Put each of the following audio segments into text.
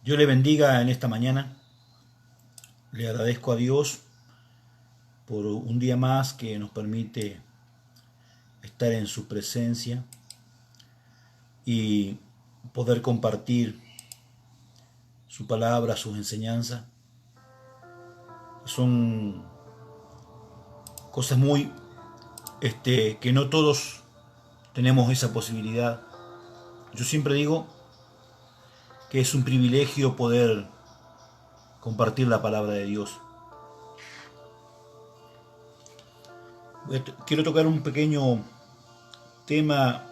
Dios le bendiga en esta mañana. Le agradezco a Dios por un día más que nos permite estar en su presencia y poder compartir su palabra, sus enseñanzas. Son cosas muy que no todos tenemos esa posibilidad. Yo siempre digo que es un privilegio poder compartir la palabra de Dios. Quiero tocar un pequeño tema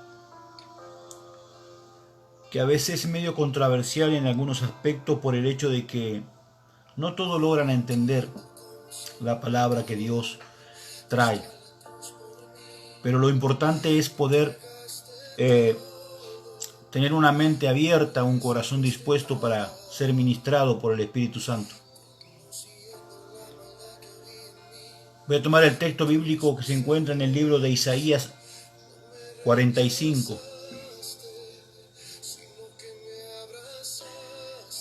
que a veces es medio controversial en algunos aspectos por el hecho de que no todos logran entender la palabra que Dios trae. Pero lo importante es poder tener una mente abierta, un corazón dispuesto para ser ministrado por el Espíritu Santo. Voy a tomar el texto bíblico que se encuentra en el libro de Isaías 45.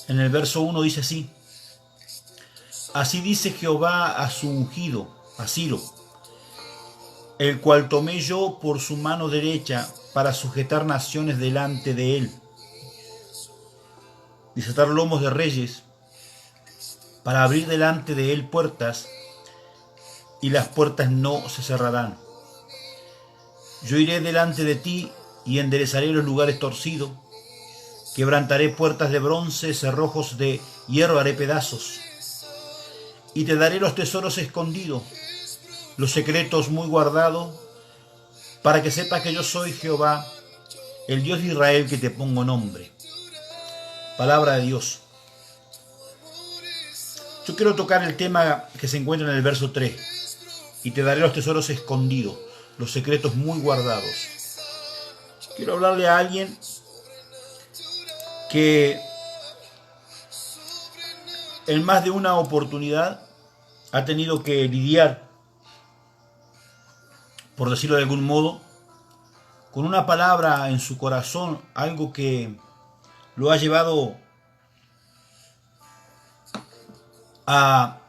En el verso 1 dice así: Así dice Jehová a su ungido, a Ciro, el cual tomé yo por su mano derecha para sujetar naciones delante de él, desatar lomos de reyes, para abrir delante de él puertas, y las puertas no se cerrarán. Yo iré delante de ti y enderezaré los lugares torcidos, quebrantaré puertas de bronce, cerrojos de hierro haré pedazos, y te daré los tesoros escondidos, los secretos muy guardados, para que sepas que yo soy Jehová, el Dios de Israel, que te pongo nombre. Palabra de Dios. Yo quiero tocar el tema que se encuentra en el verso 3. Y te daré los tesoros escondidos, los secretos muy guardados. Quiero hablarle a alguien que en más de una oportunidad ha tenido que lidiar, por decirlo de algún modo, con una palabra en su corazón, algo que lo ha llevado a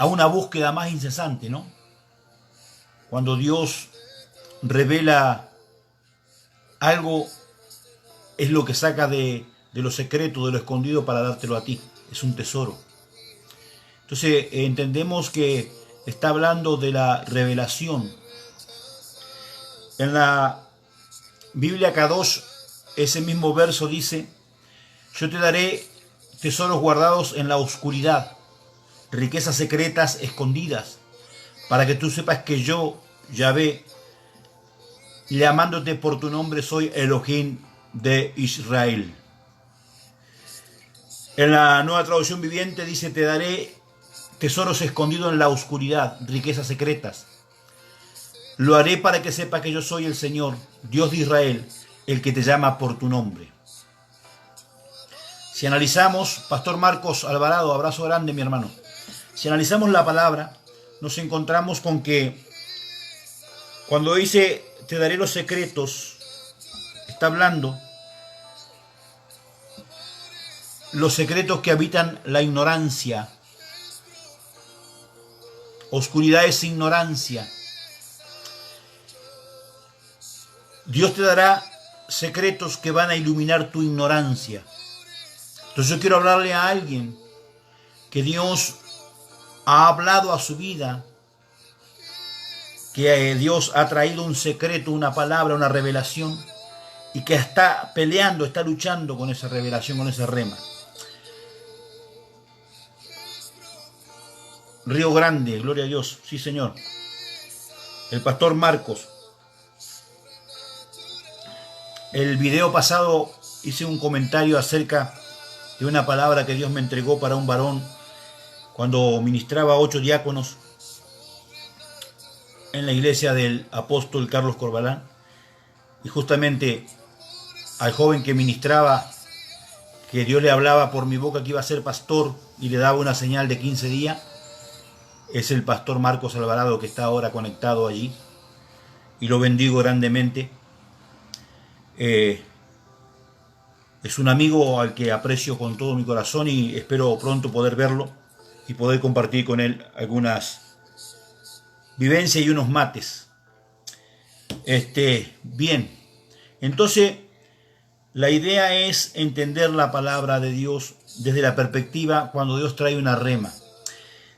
una búsqueda más incesante, ¿no? Cuando Dios revela algo, es lo que saca de lo secreto, de lo escondido, para dártelo a ti. Es un tesoro. Entonces entendemos que está hablando de la revelación. En la Biblia Kadosh, ese mismo verso dice: yo te daré tesoros guardados en la oscuridad, riquezas secretas escondidas, para que tú sepas que yo, Yahvé, llamándote por tu nombre, soy Elohim de Israel. En la Nueva Traducción Viviente dice: te daré tesoros escondidos en la oscuridad, riquezas secretas. Lo haré para que sepas que yo soy el Señor, Dios de Israel, el que te llama por tu nombre. Si analizamos, Pastor Marcos Alvarado, abrazo grande, mi hermano. Si analizamos la palabra, nos encontramos con que cuando dice te daré los secretos, está hablando los secretos que habitan la ignorancia. Oscuridad es ignorancia. Dios te dará secretos que van a iluminar tu ignorancia. Entonces yo quiero hablarle a alguien que Dios ha hablado a su vida, que Dios ha traído un secreto, una palabra, una revelación, y que está peleando, está luchando con esa revelación, con ese rema. Río Grande, gloria a Dios, sí Señor. El pastor Marcos. El video pasado hice un comentario acerca de una palabra que Dios me entregó para un varón cuando ministraba a 8 diáconos en la iglesia del apóstol Carlos Corbalán. Y justamente al joven que ministraba, que Dios le hablaba por mi boca que iba a ser pastor y le daba una señal de 15 días, es el pastor Marcos Alvarado, que está ahora conectado allí, y lo bendigo grandemente. Es Es un amigo al que aprecio con todo mi corazón y espero pronto poder verlo y poder compartir con él algunas vivencias y unos mates. Bien, entonces la idea es entender la palabra de Dios desde la perspectiva cuando Dios trae una rema.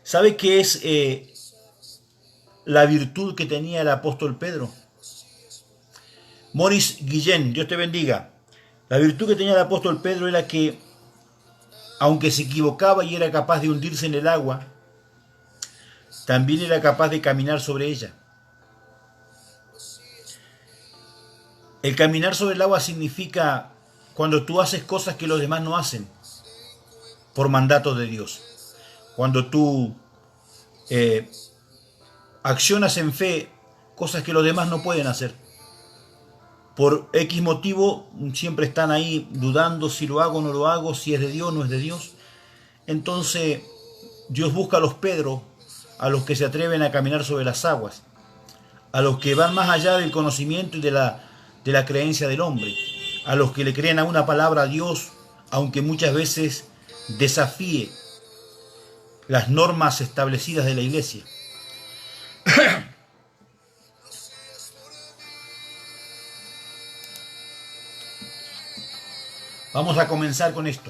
¿Sabe qué es la virtud que tenía el apóstol Pedro? Maurice Guillén, Dios te bendiga. La virtud que tenía el apóstol Pedro era que, aunque se equivocaba y era capaz de hundirse en el agua, también era capaz de caminar sobre ella. El caminar sobre el agua significa cuando tú haces cosas que los demás no hacen, por mandato de Dios. Cuando tú accionas en fe cosas que los demás no pueden hacer. Por X motivo siempre están ahí dudando si lo hago o no lo hago, si es de Dios o no es de Dios. Entonces Dios busca a los Pedro, a los que se atreven a caminar sobre las aguas, a los que van más allá del conocimiento y de la creencia del hombre, a los que le creen a una palabra a Dios, aunque muchas veces desafíe las normas establecidas de la iglesia. Vamos a comenzar con esto.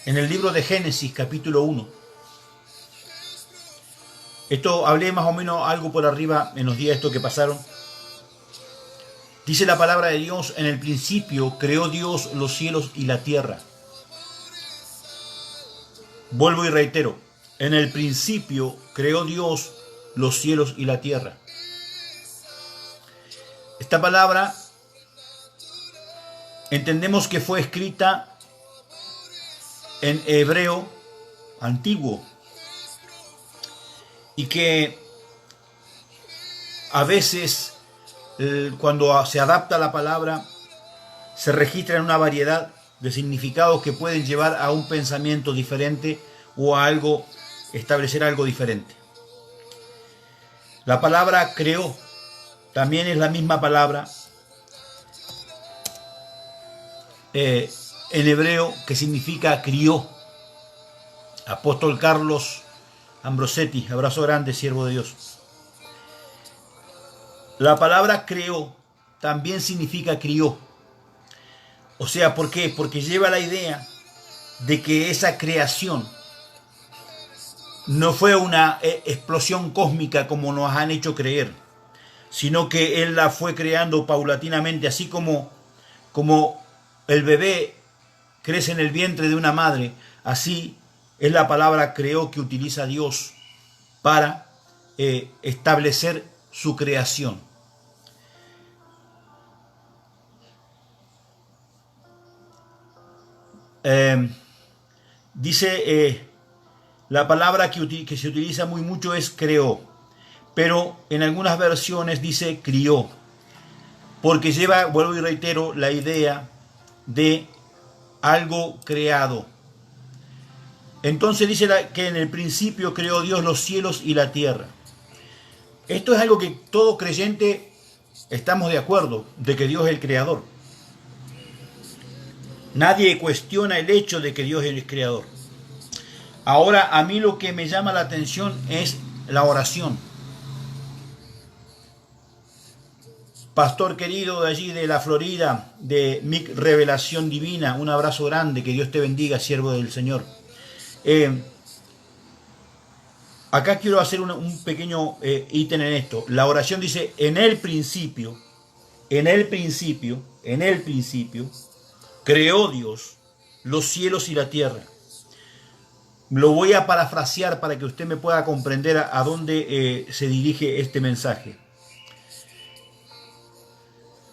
En el libro de Génesis, capítulo 1. Esto hablé más o menos algo por arriba en los días estos que pasaron. Dice la palabra de Dios: en el principio creó Dios los cielos y la tierra. Vuelvo y reitero. En el principio creó Dios los cielos y la tierra. Esta palabra entendemos que fue escrita en hebreo antiguo y que a veces cuando se adapta la palabra se registra en una variedad de significados que pueden llevar a un pensamiento diferente o a algo, establecer algo diferente. La palabra creó también es la misma palabra en hebreo que significa crió. Apóstol Carlos Ambrosetti, abrazo grande, siervo de Dios. La palabra creó también significa crió. O sea, ¿por qué? Porque lleva la idea de que esa creación no fue una explosión cósmica como nos han hecho creer, sino que Él la fue creando paulatinamente, así como el bebé crece en el vientre de una madre, así es la palabra creó que utiliza Dios para establecer su creación. Dice la palabra que se utiliza muy mucho es creó, pero en algunas versiones dice crió, porque lleva, vuelvo y reitero, la idea de algo creado. Entonces dice que en el principio creó Dios los cielos y la tierra. Esto es algo que todo creyente estamos de acuerdo, de que Dios es el creador. Nadie cuestiona el hecho de que Dios es el creador. Ahora, a mí lo que me llama la atención es la oración. Pastor querido de allí de la Florida, de MIC Revelación Divina, un abrazo grande, que Dios te bendiga, siervo del Señor. Acá quiero hacer un pequeño ítem en esto. La oración dice: en el principio, creó Dios los cielos y la tierra. Lo voy a parafrasear para que usted me pueda comprender a dónde se dirige este mensaje.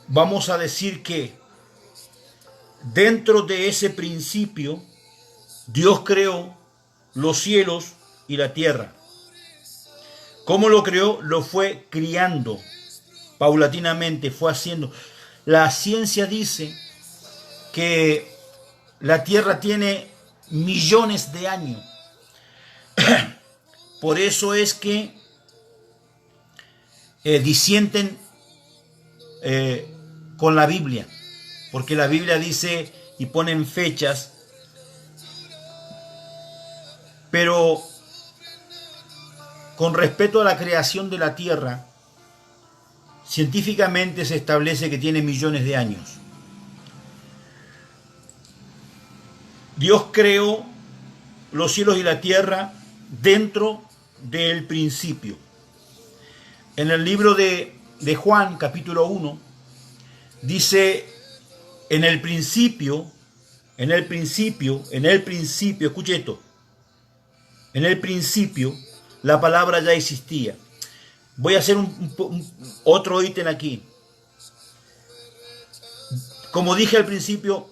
Vamos a decir que dentro de ese principio Dios creó los cielos y la tierra. ¿Cómo lo creó? Lo fue criando paulatinamente, fue haciendo. La ciencia dice que la tierra tiene millones de años. Por eso es que disienten con la Biblia, porque la Biblia dice y ponen fechas, pero con respecto a la creación de la tierra, científicamente se establece que tiene millones de años. Dios creó los cielos y la tierra dentro del principio. En el libro de Juan, capítulo 1, dice, en el principio, escuche esto, en el principio la palabra ya existía. Voy a hacer otro ítem aquí. Como dije al principio,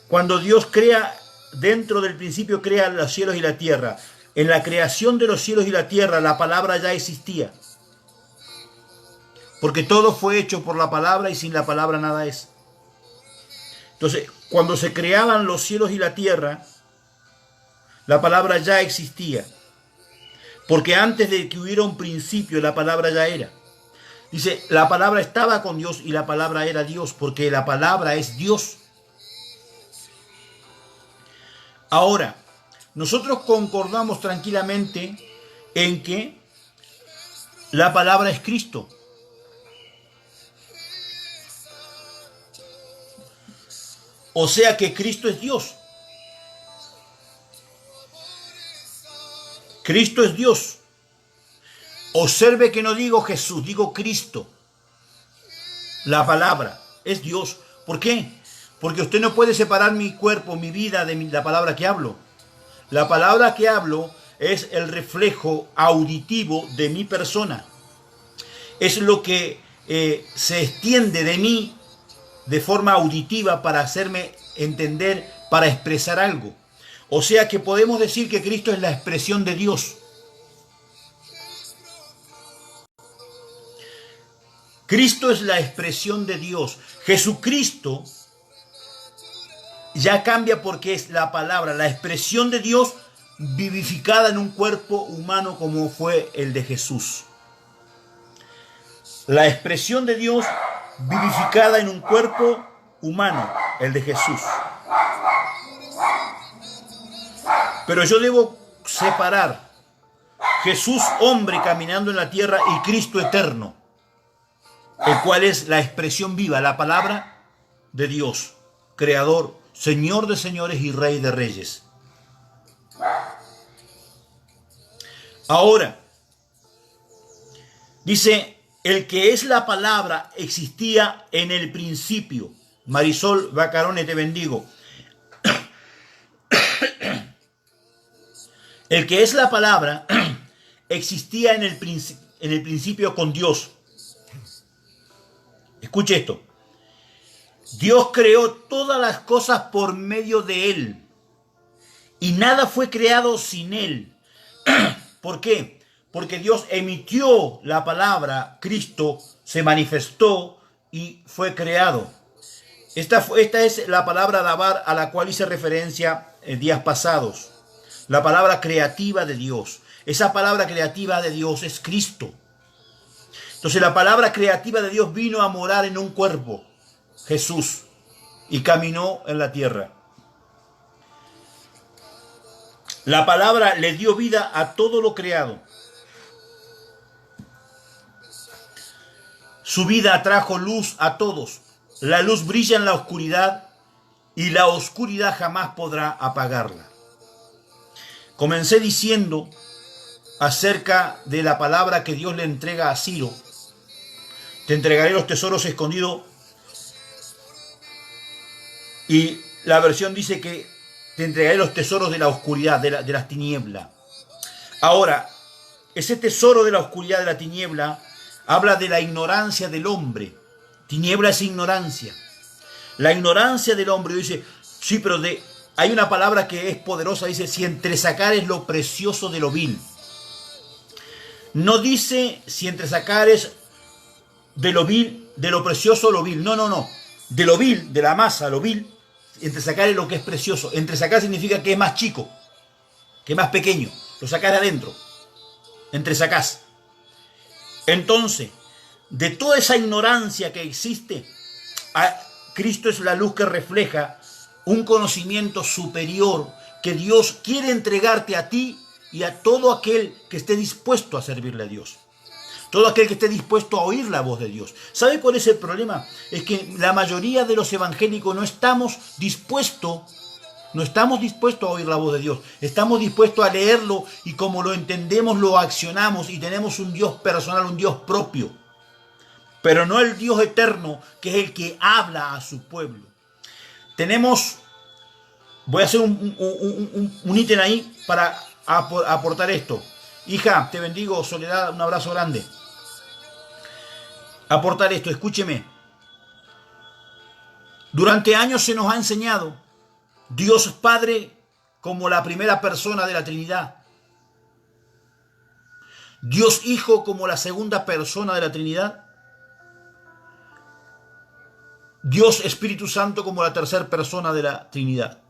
cuando Dios crea, dentro del principio crea los cielos y la tierra. En la creación de los cielos y la tierra, la palabra ya existía. Porque todo fue hecho por la palabra y sin la palabra nada es. Entonces, cuando se creaban los cielos y la tierra, la palabra ya existía. Porque antes de que hubiera un principio, la palabra ya era. Dice, la palabra estaba con Dios y la palabra era Dios, porque la palabra es Dios. Ahora, nosotros concordamos tranquilamente en que la palabra es Cristo. O sea que Cristo es Dios. Cristo es Dios. Observe que no digo Jesús, digo Cristo. La palabra es Dios. ¿Por qué? Porque usted no puede separar mi cuerpo, mi vida de la palabra que hablo. La palabra que hablo es el reflejo auditivo de mi persona. Es lo que se extiende de mí de forma auditiva para hacerme entender, para expresar algo. O sea que podemos decir que Cristo es la expresión de Dios. Cristo es la expresión de Dios. Jesucristo ya cambia porque es la palabra, la expresión de Dios vivificada en un cuerpo humano como fue el de Jesús. La expresión de Dios vivificada en un cuerpo humano, el de Jesús. Pero yo debo separar Jesús hombre caminando en la tierra y Cristo eterno, el cual es la expresión viva, la palabra de Dios, creador, Señor de señores y Rey de reyes. Ahora, dice, el que es la palabra existía en el principio. Marisol Bacarone, te bendigo. El que es la palabra existía en el principio con Dios. Escuche esto. Dios creó todas las cosas por medio de Él. Y nada fue creado sin Él. ¿Por qué? Porque Dios emitió la palabra, Cristo se manifestó y fue creado. Esta es la palabra dabar a la cual hice referencia en días pasados. La palabra creativa de Dios. Esa palabra creativa de Dios es Cristo. Entonces la palabra creativa de Dios vino a morar en un cuerpo, Jesús, y caminó en la tierra. La palabra le dio vida a todo lo creado. Su vida trajo luz a todos. La luz brilla en la oscuridad y la oscuridad jamás podrá apagarla. Comencé diciendo acerca de la palabra que Dios le entrega a Ciro. Te entregaré los tesoros escondidos. Y la versión dice que te entregaré los tesoros de la oscuridad, de las tinieblas. Ahora, ese tesoro de la oscuridad, de la tiniebla, habla de la ignorancia del hombre. Tiniebla es ignorancia. La ignorancia del hombre, dice, sí, pero hay una palabra que es poderosa, dice, si entresacares lo precioso de lo vil. No dice si entresacares de lo vil, de lo precioso lo vil. No, no, no. De lo vil, de la masa, lo vil, entresacares lo que es precioso. Entresacar significa que es más chico, que es más pequeño. Lo sacás de adentro. Entresacás. Entonces, de toda esa ignorancia que existe, Cristo es la luz que refleja un conocimiento superior que Dios quiere entregarte a ti y a todo aquel que esté dispuesto a servirle a Dios. Todo aquel que esté dispuesto a oír la voz de Dios. ¿Sabe cuál es el problema? Es que la mayoría de los evangélicos no estamos dispuestos a oír la voz de Dios. Estamos dispuestos a leerlo y como lo entendemos, lo accionamos y tenemos un Dios personal, un Dios propio. Pero no el Dios eterno, que es el que habla a su pueblo. Voy a hacer un ítem ahí para aportar esto. Hija, te bendigo, Soledad, un abrazo grande. Aportar esto, escúcheme. Durante años se nos ha enseñado Dios Padre como la primera persona de la Trinidad. Dios Hijo como la segunda persona de la Trinidad. Dios Espíritu Santo como la tercera persona de la Trinidad.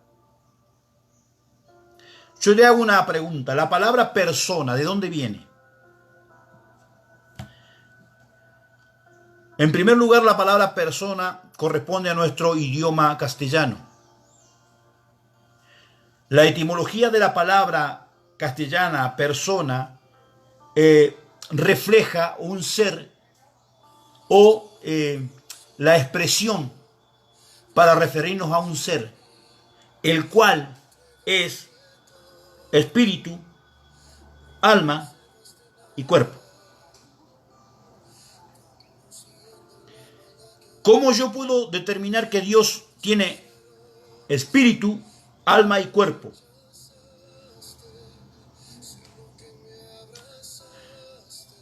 Yo le hago una pregunta. La palabra persona, ¿de dónde viene? En primer lugar, la palabra persona corresponde a nuestro idioma castellano. La etimología de la palabra castellana, persona, refleja un ser o la expresión para referirnos a un ser, el cual es espíritu, alma y cuerpo. ¿Cómo yo puedo determinar que Dios tiene espíritu, alma y cuerpo?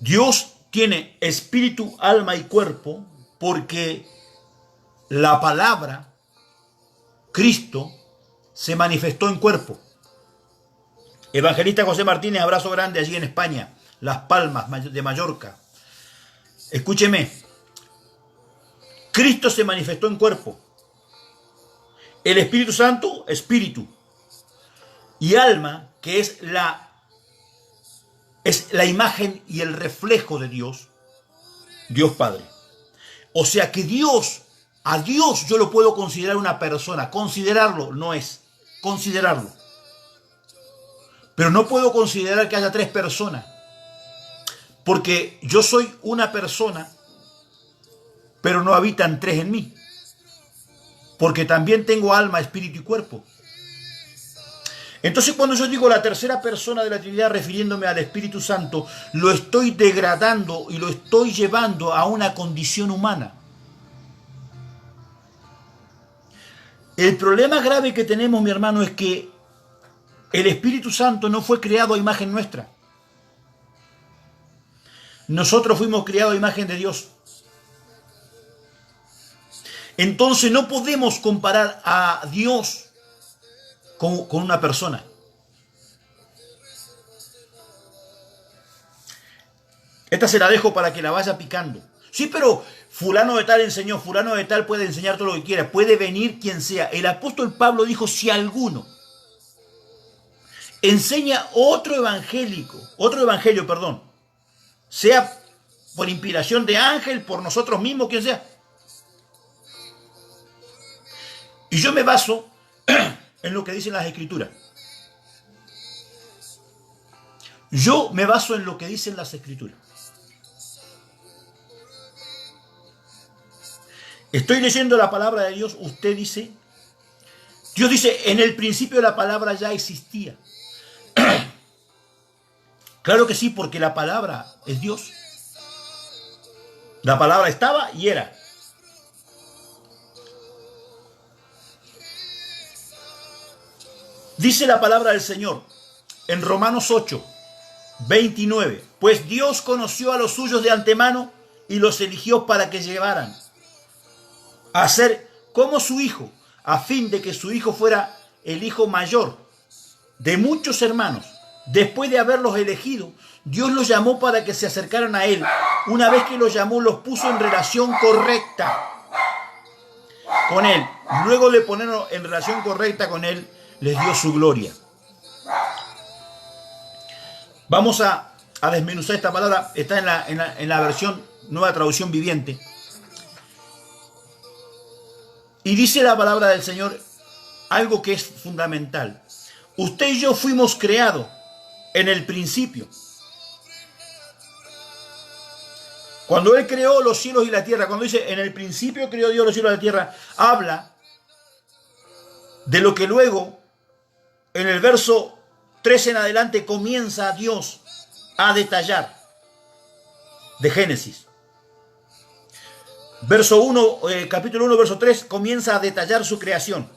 Dios tiene espíritu, alma y cuerpo porque la palabra, Cristo, se manifestó en cuerpo. Evangelista José Martínez, abrazo grande allí en España, Las Palmas de Mallorca. Escúcheme. Cristo se manifestó en cuerpo. El Espíritu Santo, espíritu. Y alma, que es la imagen y el reflejo de Dios, Dios Padre. O sea que a Dios yo lo puedo considerar una persona. Considerarlo no es, considerarlo. Pero no puedo considerar que haya tres personas. Porque yo soy una persona, pero no habitan tres en mí. Porque también tengo alma, espíritu y cuerpo. Entonces cuando yo digo la tercera persona de la Trinidad refiriéndome al Espíritu Santo, lo estoy degradando y lo estoy llevando a una condición humana. El problema grave que tenemos, mi hermano, es que el Espíritu Santo no fue creado a imagen nuestra. Nosotros fuimos creados a imagen de Dios. Entonces no podemos comparar a Dios con una persona. Esta se la dejo para que la vaya picando. Sí, pero fulano de tal enseñó, fulano de tal puede enseñar todo lo que quiera, puede venir quien sea. El apóstol Pablo dijo, si alguno enseña otro evangelio, sea por inspiración de ángel, por nosotros mismos, quien sea. Y yo me baso en lo que dicen las Escrituras. Yo me baso en lo que dicen las Escrituras. Estoy leyendo la palabra de Dios, usted dice, Dios dice, en el principio la palabra ya existía. Claro que sí, porque la palabra es Dios. La palabra estaba y era. Dice la palabra del Señor en Romanos 8, 29. Pues Dios conoció a los suyos de antemano y los eligió para que llevaran a ser como su hijo, a fin de que su hijo fuera el hijo mayor de muchos hermanos. Después de haberlos elegido, Dios los llamó para que se acercaran a Él. Una vez que los llamó, los puso en relación correcta con Él. Luego de ponerlos en relación correcta con Él, les dio su gloria. Vamos a desmenuzar esta palabra. Está en la versión Nueva Traducción Viviente. Y dice la palabra del Señor algo que es fundamental. Usted y yo fuimos creados en el principio. Cuando Él creó los cielos y la tierra, cuando dice en el principio creó Dios los cielos y la tierra, habla de lo que luego en el verso 13 en adelante comienza Dios a detallar de Génesis. Capítulo 1, verso 3 comienza a detallar su creación.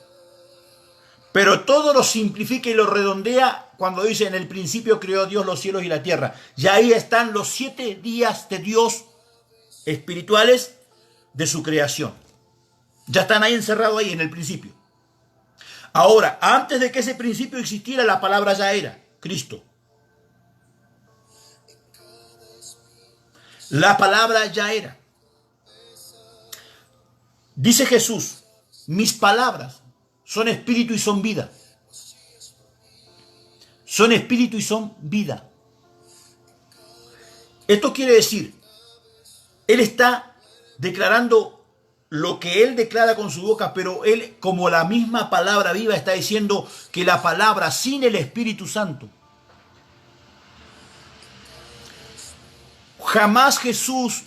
Pero todo lo simplifica y lo redondea cuando dice en el principio creó Dios los cielos y la tierra. Y ahí están los 7 días de Dios espirituales de su creación. Ya están ahí encerrados ahí en el principio. Ahora, antes de que ese principio existiera, la palabra ya era Cristo. La palabra ya era. Dice Jesús, mis palabras son espíritu y son vida. Son espíritu y son vida. Esto quiere decir, Él está declarando lo que Él declara con su boca, pero Él, como la misma palabra viva, está diciendo que la palabra sin el Espíritu Santo. Jamás Jesús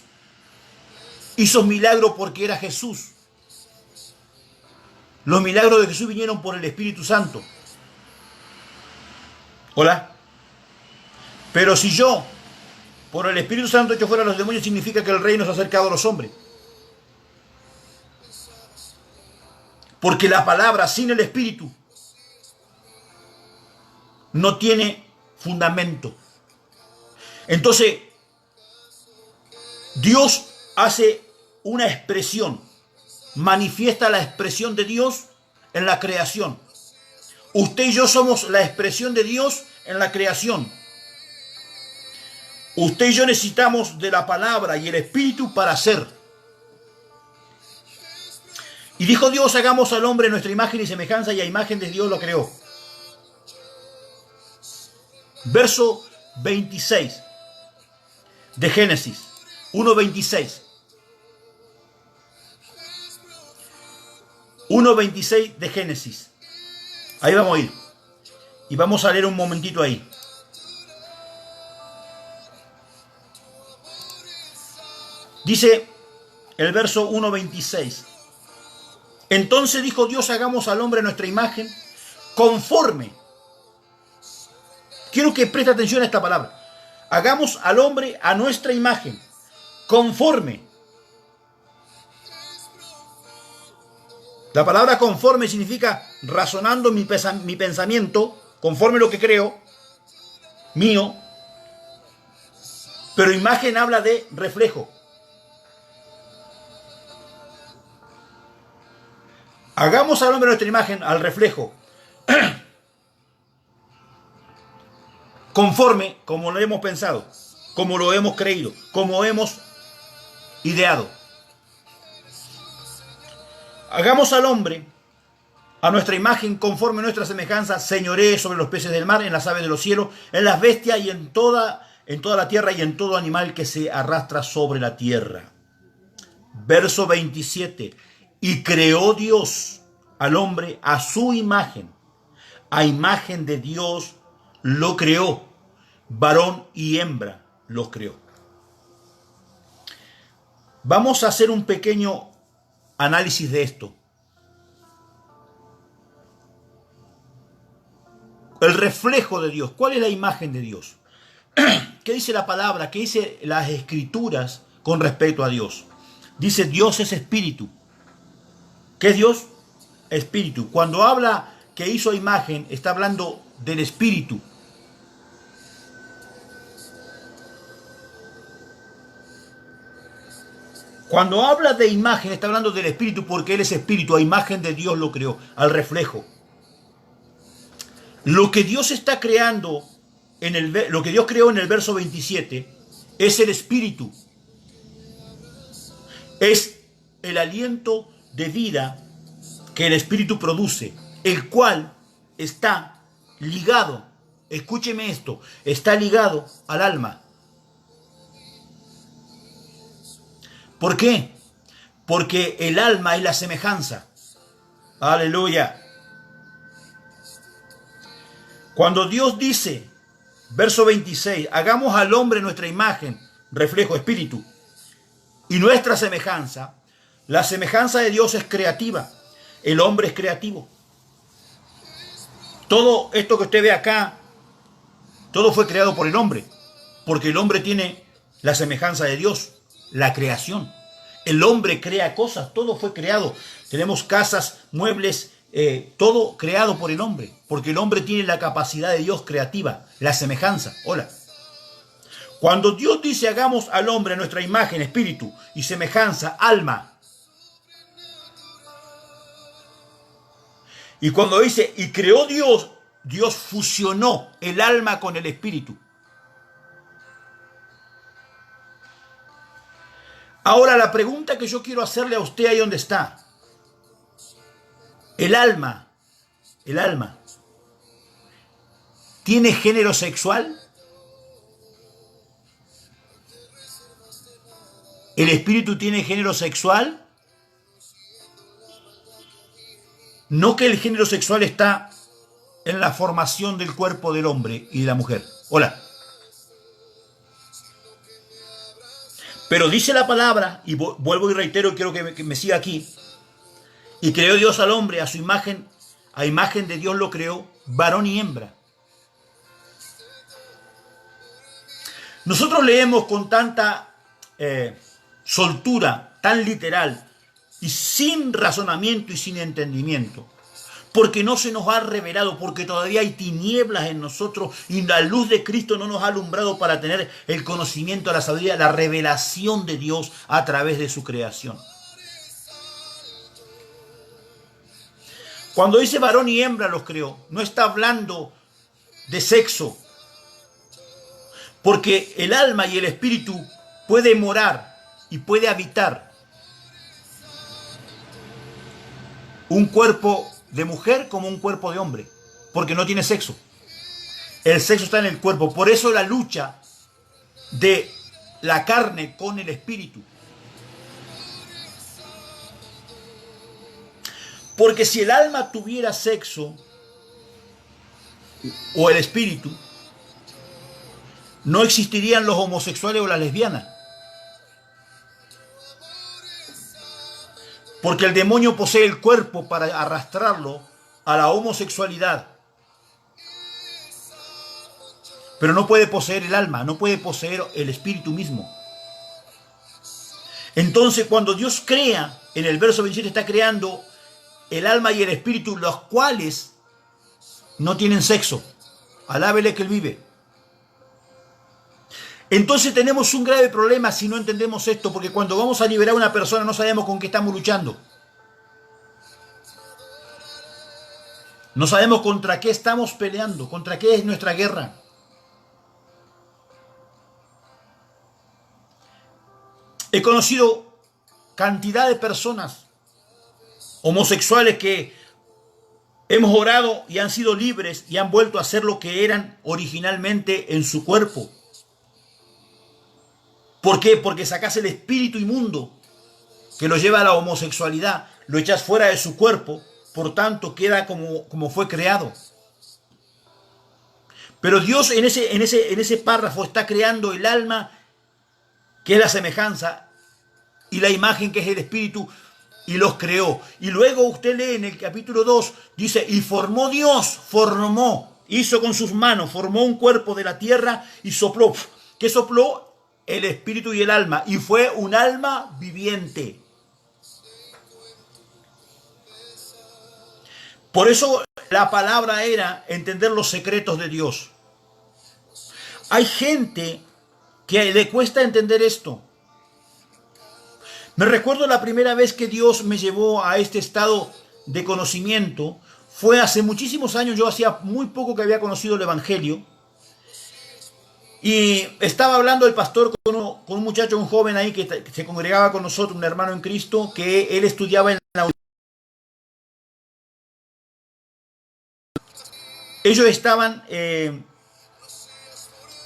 hizo milagro porque era Jesús. Los milagros de Jesús vinieron por el Espíritu Santo. ¿Hola? Pero si yo, por el Espíritu Santo echo fuera a los demonios, significa que el reino se ha acercado a los hombres. Porque la palabra sin el Espíritu no tiene fundamento. Entonces, Dios hace una expresión, manifiesta la expresión de Dios en la creación. Usted y yo somos la expresión de Dios en la creación. Usted y yo necesitamos de la palabra y el Espíritu para ser. Y dijo Dios, hagamos al hombre nuestra imagen y semejanza, y a imagen de Dios lo creó. Verso 26 de Génesis 1:26. 1:26 de Génesis. Ahí vamos a ir. Y vamos a leer un momentito ahí. Dice el verso 1:26. Entonces dijo Dios, hagamos al hombre nuestra imagen conforme. Quiero que preste atención a esta palabra. Hagamos al hombre a nuestra imagen conforme. La palabra conforme significa razonando mi pensamiento, conforme a lo que creo, mío. Pero imagen habla de reflejo. Hagamos al hombre nuestra imagen, al reflejo, conforme como lo hemos pensado, como lo hemos creído, como hemos ideado. Hagamos al hombre a nuestra imagen, conforme a nuestra semejanza, señoree sobre los peces del mar, en las aves de los cielos, en las bestias y en toda la tierra y en todo animal que se arrastra sobre la tierra. Verso 27. Y creó Dios al hombre a su imagen. A imagen de Dios lo creó. Varón y hembra los creó. Vamos a hacer un pequeño análisis de esto. El reflejo de Dios. ¿Cuál es la imagen de Dios? ¿Qué dice la palabra? ¿Qué dice las escrituras con respecto a Dios? Dice Dios es espíritu. ¿Qué es Dios? Espíritu. Cuando habla que hizo imagen, está hablando del espíritu. Cuando habla de imagen, está hablando del espíritu porque Él es espíritu. A imagen de Dios lo creó, al reflejo. Lo que Dios está creando, lo que Dios creó en el verso 27, es el espíritu. Es el aliento de vida que el espíritu produce, el cual está ligado, escúcheme esto, está ligado al alma. ¿Por qué? Porque el alma es la semejanza. Aleluya. Cuando Dios dice, verso 26, hagamos al hombre nuestra imagen, reflejo, espíritu, y nuestra semejanza, la semejanza de Dios es creativa. El hombre es creativo. Todo esto que usted ve acá, todo fue creado por el hombre, porque el hombre tiene la semejanza de Dios, la creación. El hombre crea cosas, todo fue creado. Tenemos casas, muebles, todo creado por el hombre, porque el hombre tiene la capacidad de Dios creativa, la semejanza. Hola. Cuando Dios dice hagamos al hombre a nuestra imagen, espíritu y semejanza, alma. Y cuando dice y creó Dios, Dios fusionó el alma con el espíritu. Ahora la pregunta que yo quiero hacerle a usted ahí donde está. El alma, ¿tiene género sexual? ¿El espíritu tiene género sexual? No, que el género sexual está en la formación del cuerpo del hombre y de la mujer. Hola. Pero dice la palabra, y vuelvo y reitero, quiero que me siga aquí, y creó Dios al hombre a su imagen, a imagen de Dios lo creó, varón y hembra. Nosotros leemos con tanta soltura, tan literal, y sin razonamiento y sin entendimiento, porque no se nos ha revelado, porque todavía hay tinieblas en nosotros y la luz de Cristo no nos ha alumbrado para tener el conocimiento, la sabiduría, la revelación de Dios a través de su creación. Cuando dice varón y hembra los creó, no está hablando de sexo, porque el alma y el espíritu puede morar y puede habitar un cuerpo de mujer como un cuerpo de hombre, porque no tiene sexo. El sexo está en el cuerpo, por eso la lucha de la carne con el espíritu. Porque si el alma tuviera sexo, o el espíritu, no existirían los homosexuales o las lesbianas. Porque el demonio posee el cuerpo para arrastrarlo a la homosexualidad. Pero no puede poseer el alma, no puede poseer el espíritu mismo. Entonces, cuando Dios crea, en el verso 27 está creando el alma y el espíritu, los cuales no tienen sexo. Alábele que él vive. Entonces tenemos un grave problema si no entendemos esto, porque cuando vamos a liberar a una persona no sabemos con qué estamos luchando. No sabemos contra qué estamos peleando, contra qué es nuestra guerra. He conocido cantidad de personas homosexuales que hemos orado y han sido libres y han vuelto a ser lo que eran originalmente en su cuerpo. ¿Por qué? Porque sacas el espíritu inmundo que lo lleva a la homosexualidad, lo echas fuera de su cuerpo, por tanto queda como fue creado. Pero Dios en ese párrafo está creando el alma, que es la semejanza, y la imagen, que es el espíritu, y los creó. Y luego usted lee en el capítulo 2, dice, y formó Dios, hizo con sus manos, formó un cuerpo de la tierra y sopló. ¿Qué sopló? El espíritu y el alma, y fue un alma viviente. Por eso la palabra era entender los secretos de Dios. Hay gente que le cuesta entender esto. Me recuerdo la primera vez que Dios me llevó a este estado de conocimiento, fue hace muchísimos años. Yo hacía muy poco que había conocido el Evangelio. Y estaba hablando el pastor con un muchacho, un joven ahí que se congregaba con nosotros, un hermano en Cristo, que él estudiaba en la universidad. Ellos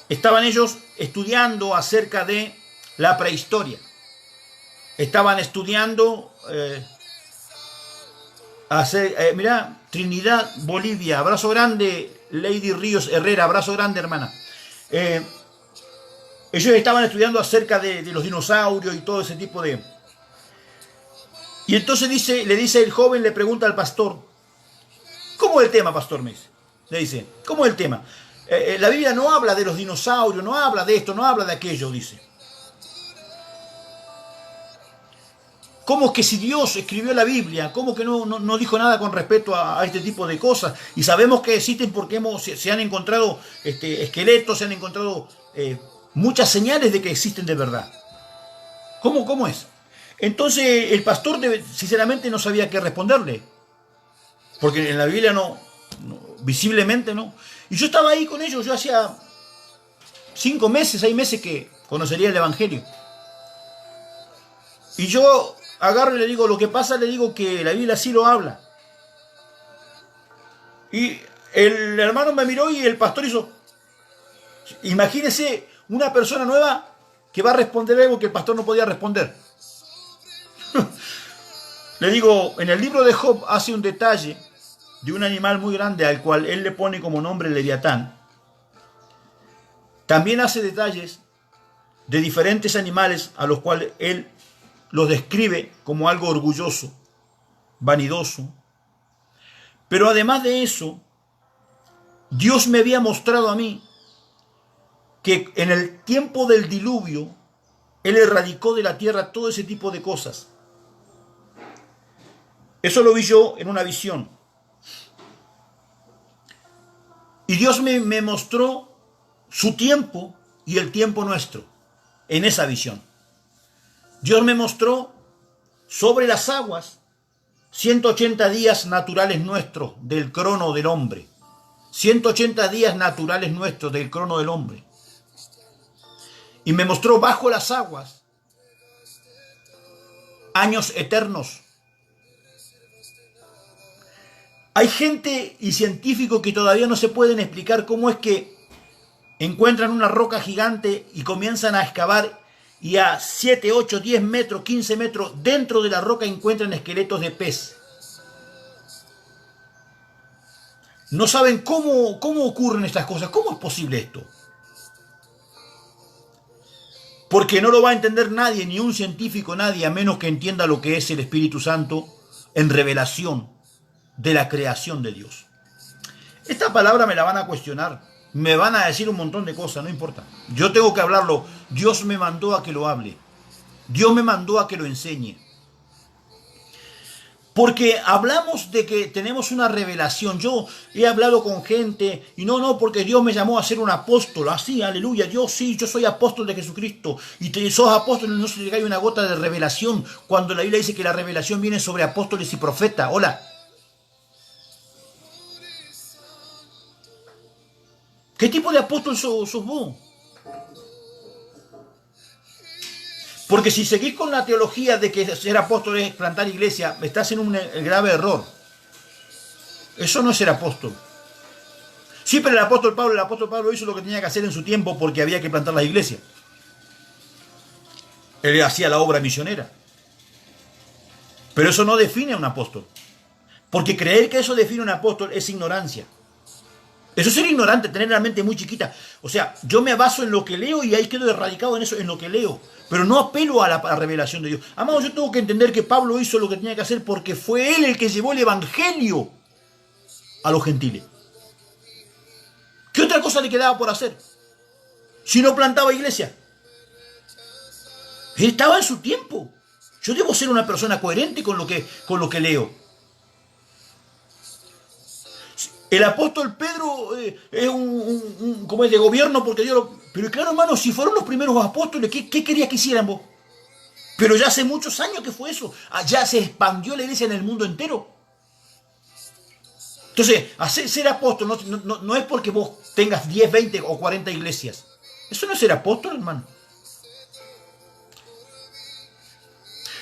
estaban ellos estudiando acerca de la prehistoria. Estaban estudiando Mirá, Trinidad, Bolivia, abrazo grande, Lady Ríos Herrera, abrazo grande, hermana. Ellos estaban estudiando acerca de los dinosaurios y todo ese tipo de... Y entonces le dice el joven, le pregunta al pastor, ¿cómo es el tema, pastor? Me dice. Le dice, ¿cómo es el tema? La Biblia no habla de los dinosaurios, no habla de esto, no habla de aquello, dice. ¿Cómo que si Dios escribió la Biblia, cómo que no dijo nada con respecto a este tipo de cosas? Y sabemos que existen porque se han encontrado esqueletos, se han encontrado muchas señales de que existen de verdad. ¿Cómo es? Entonces el pastor sinceramente no sabía qué responderle. Porque en la Biblia visiblemente no. Y yo estaba ahí con ellos, yo hacía 5 meses, 6 meses que conocería el Evangelio. Y yo agarro y le digo, lo que pasa, le digo que la Biblia sí lo habla. Y el hermano me miró y el pastor hizo... Imagínese una persona nueva que va a responder algo que el pastor no podía responder. Le digo, en el libro de Job hace un detalle de un animal muy grande al cual él le pone como nombre Leviatán. También hace detalles de diferentes animales a los cuales él los describe como algo orgulloso, vanidoso. Pero además de eso, Dios me había mostrado a mí que en el tiempo del diluvio, Él erradicó de la tierra todo ese tipo de cosas. Eso lo vi yo en una visión. Y Dios me mostró su tiempo y el tiempo nuestro en esa visión. Dios me mostró sobre las aguas 180 días naturales nuestros del crono del hombre. 180 días naturales nuestros del crono del hombre. Y me mostró bajo las aguas años eternos. Hay gente y científicos que todavía no se pueden explicar cómo es que encuentran una roca gigante y comienzan a excavar y a 7, 8, 10 metros, 15 metros dentro de la roca encuentran esqueletos de pez. No saben cómo ocurren estas cosas. ¿Cómo es posible esto? Porque no lo va a entender nadie, ni un científico, nadie, a menos que entienda lo que es el Espíritu Santo en revelación de la creación de Dios. Esta palabra me la van a cuestionar, me van a decir un montón de cosas, no importa. Yo tengo que hablarlo. Dios me mandó a que lo hable. Dios me mandó a que lo enseñe. Porque hablamos de que tenemos una revelación. Yo he hablado con gente y no, porque Dios me llamó a ser un apóstol. Así, aleluya, yo soy apóstol de Jesucristo. Y sos apóstol y no se le cae una gota de revelación. Cuando la Biblia dice que la revelación viene sobre apóstoles y profetas. Hola. ¿Qué tipo de apóstol sos vos? Porque si seguís con la teología de que ser apóstol es plantar iglesia, estás en un grave error. Eso no es ser apóstol. Sí, pero el apóstol Pablo hizo lo que tenía que hacer en su tiempo porque había que plantar las iglesias. Él hacía la obra misionera. Pero eso no define a un apóstol. Porque creer que eso define a un apóstol es ignorancia. Eso es ser ignorante, tener la mente muy chiquita. O sea, yo me baso en lo que leo y ahí quedo erradicado en eso, en lo que leo. Pero no apelo a la revelación de Dios. Amados, yo tengo que entender que Pablo hizo lo que tenía que hacer porque fue él el que llevó el evangelio a los gentiles. ¿Qué otra cosa le quedaba por hacer? Si no plantaba iglesia. Él estaba en su tiempo. Yo debo ser una persona coherente con lo que leo. El apóstol Pedro es como es de gobierno porque Dios lo... Pero claro, hermano, si fueron los primeros apóstoles, ¿qué quería que hicieran vos? Pero ya hace muchos años que fue eso. Ya se expandió la iglesia en el mundo entero. Entonces, ser apóstol no es porque vos tengas 10, 20 o 40 iglesias. Eso no es ser apóstol, hermano.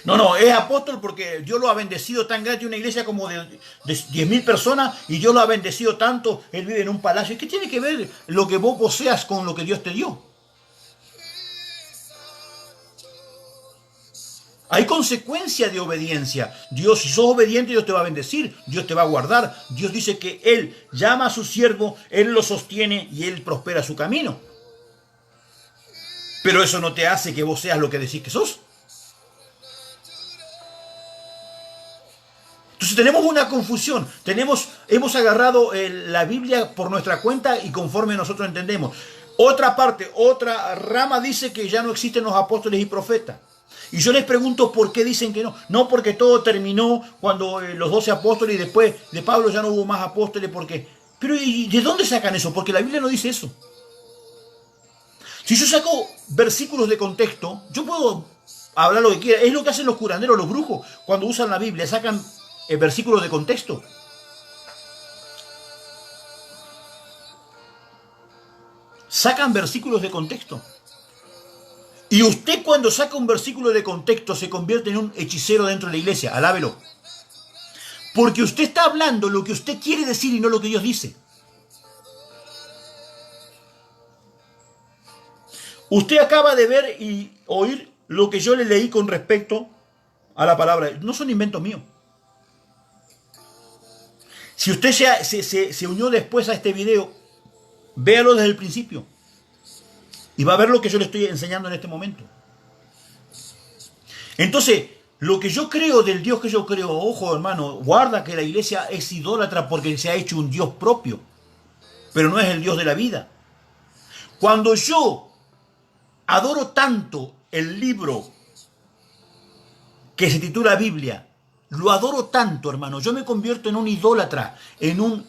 No, es apóstol porque Dios lo ha bendecido tan grande, una iglesia como de 10.000 personas, y Dios lo ha bendecido tanto, él vive en un palacio. ¿Qué tiene que ver lo que vos poseas con lo que Dios te dio? Hay consecuencia de obediencia. Dios, si sos obediente, Dios te va a bendecir, Dios te va a guardar. Dios dice que Él llama a su siervo, Él lo sostiene y Él prospera su camino. Pero eso no te hace que vos seas lo que decís que sos. Entonces tenemos una confusión. Hemos agarrado la Biblia por nuestra cuenta y conforme nosotros entendemos. Otra parte, otra rama dice que ya no existen los apóstoles y profetas. Y yo les pregunto por qué dicen que no. No, porque todo terminó cuando los 12 apóstoles y después de Pablo ya no hubo más apóstoles. Pero ¿y de dónde sacan eso? Porque la Biblia no dice eso. Si yo saco versículos de contexto, yo puedo hablar lo que quiera. Es lo que hacen los curanderos, los brujos, cuando usan la Biblia. Sacan versículos de contexto. Sacan versículos de contexto. Y usted cuando saca un versículo de contexto se convierte en un hechicero dentro de la iglesia. Alábelo. Porque usted está hablando lo que usted quiere decir y no lo que Dios dice. Usted acaba de ver y oír lo que yo le leí con respecto a la palabra. No son inventos míos. Si usted se unió después a este video, véalo desde el principio. Y va a ver lo que yo le estoy enseñando en este momento. Entonces, lo que yo creo del Dios que yo creo, ojo hermano, guarda que la iglesia es idólatra porque se ha hecho un Dios propio. Pero no es el Dios de la vida. Cuando yo adoro tanto el libro que se titula Biblia, lo adoro tanto, hermano, yo me convierto en un idólatra, en un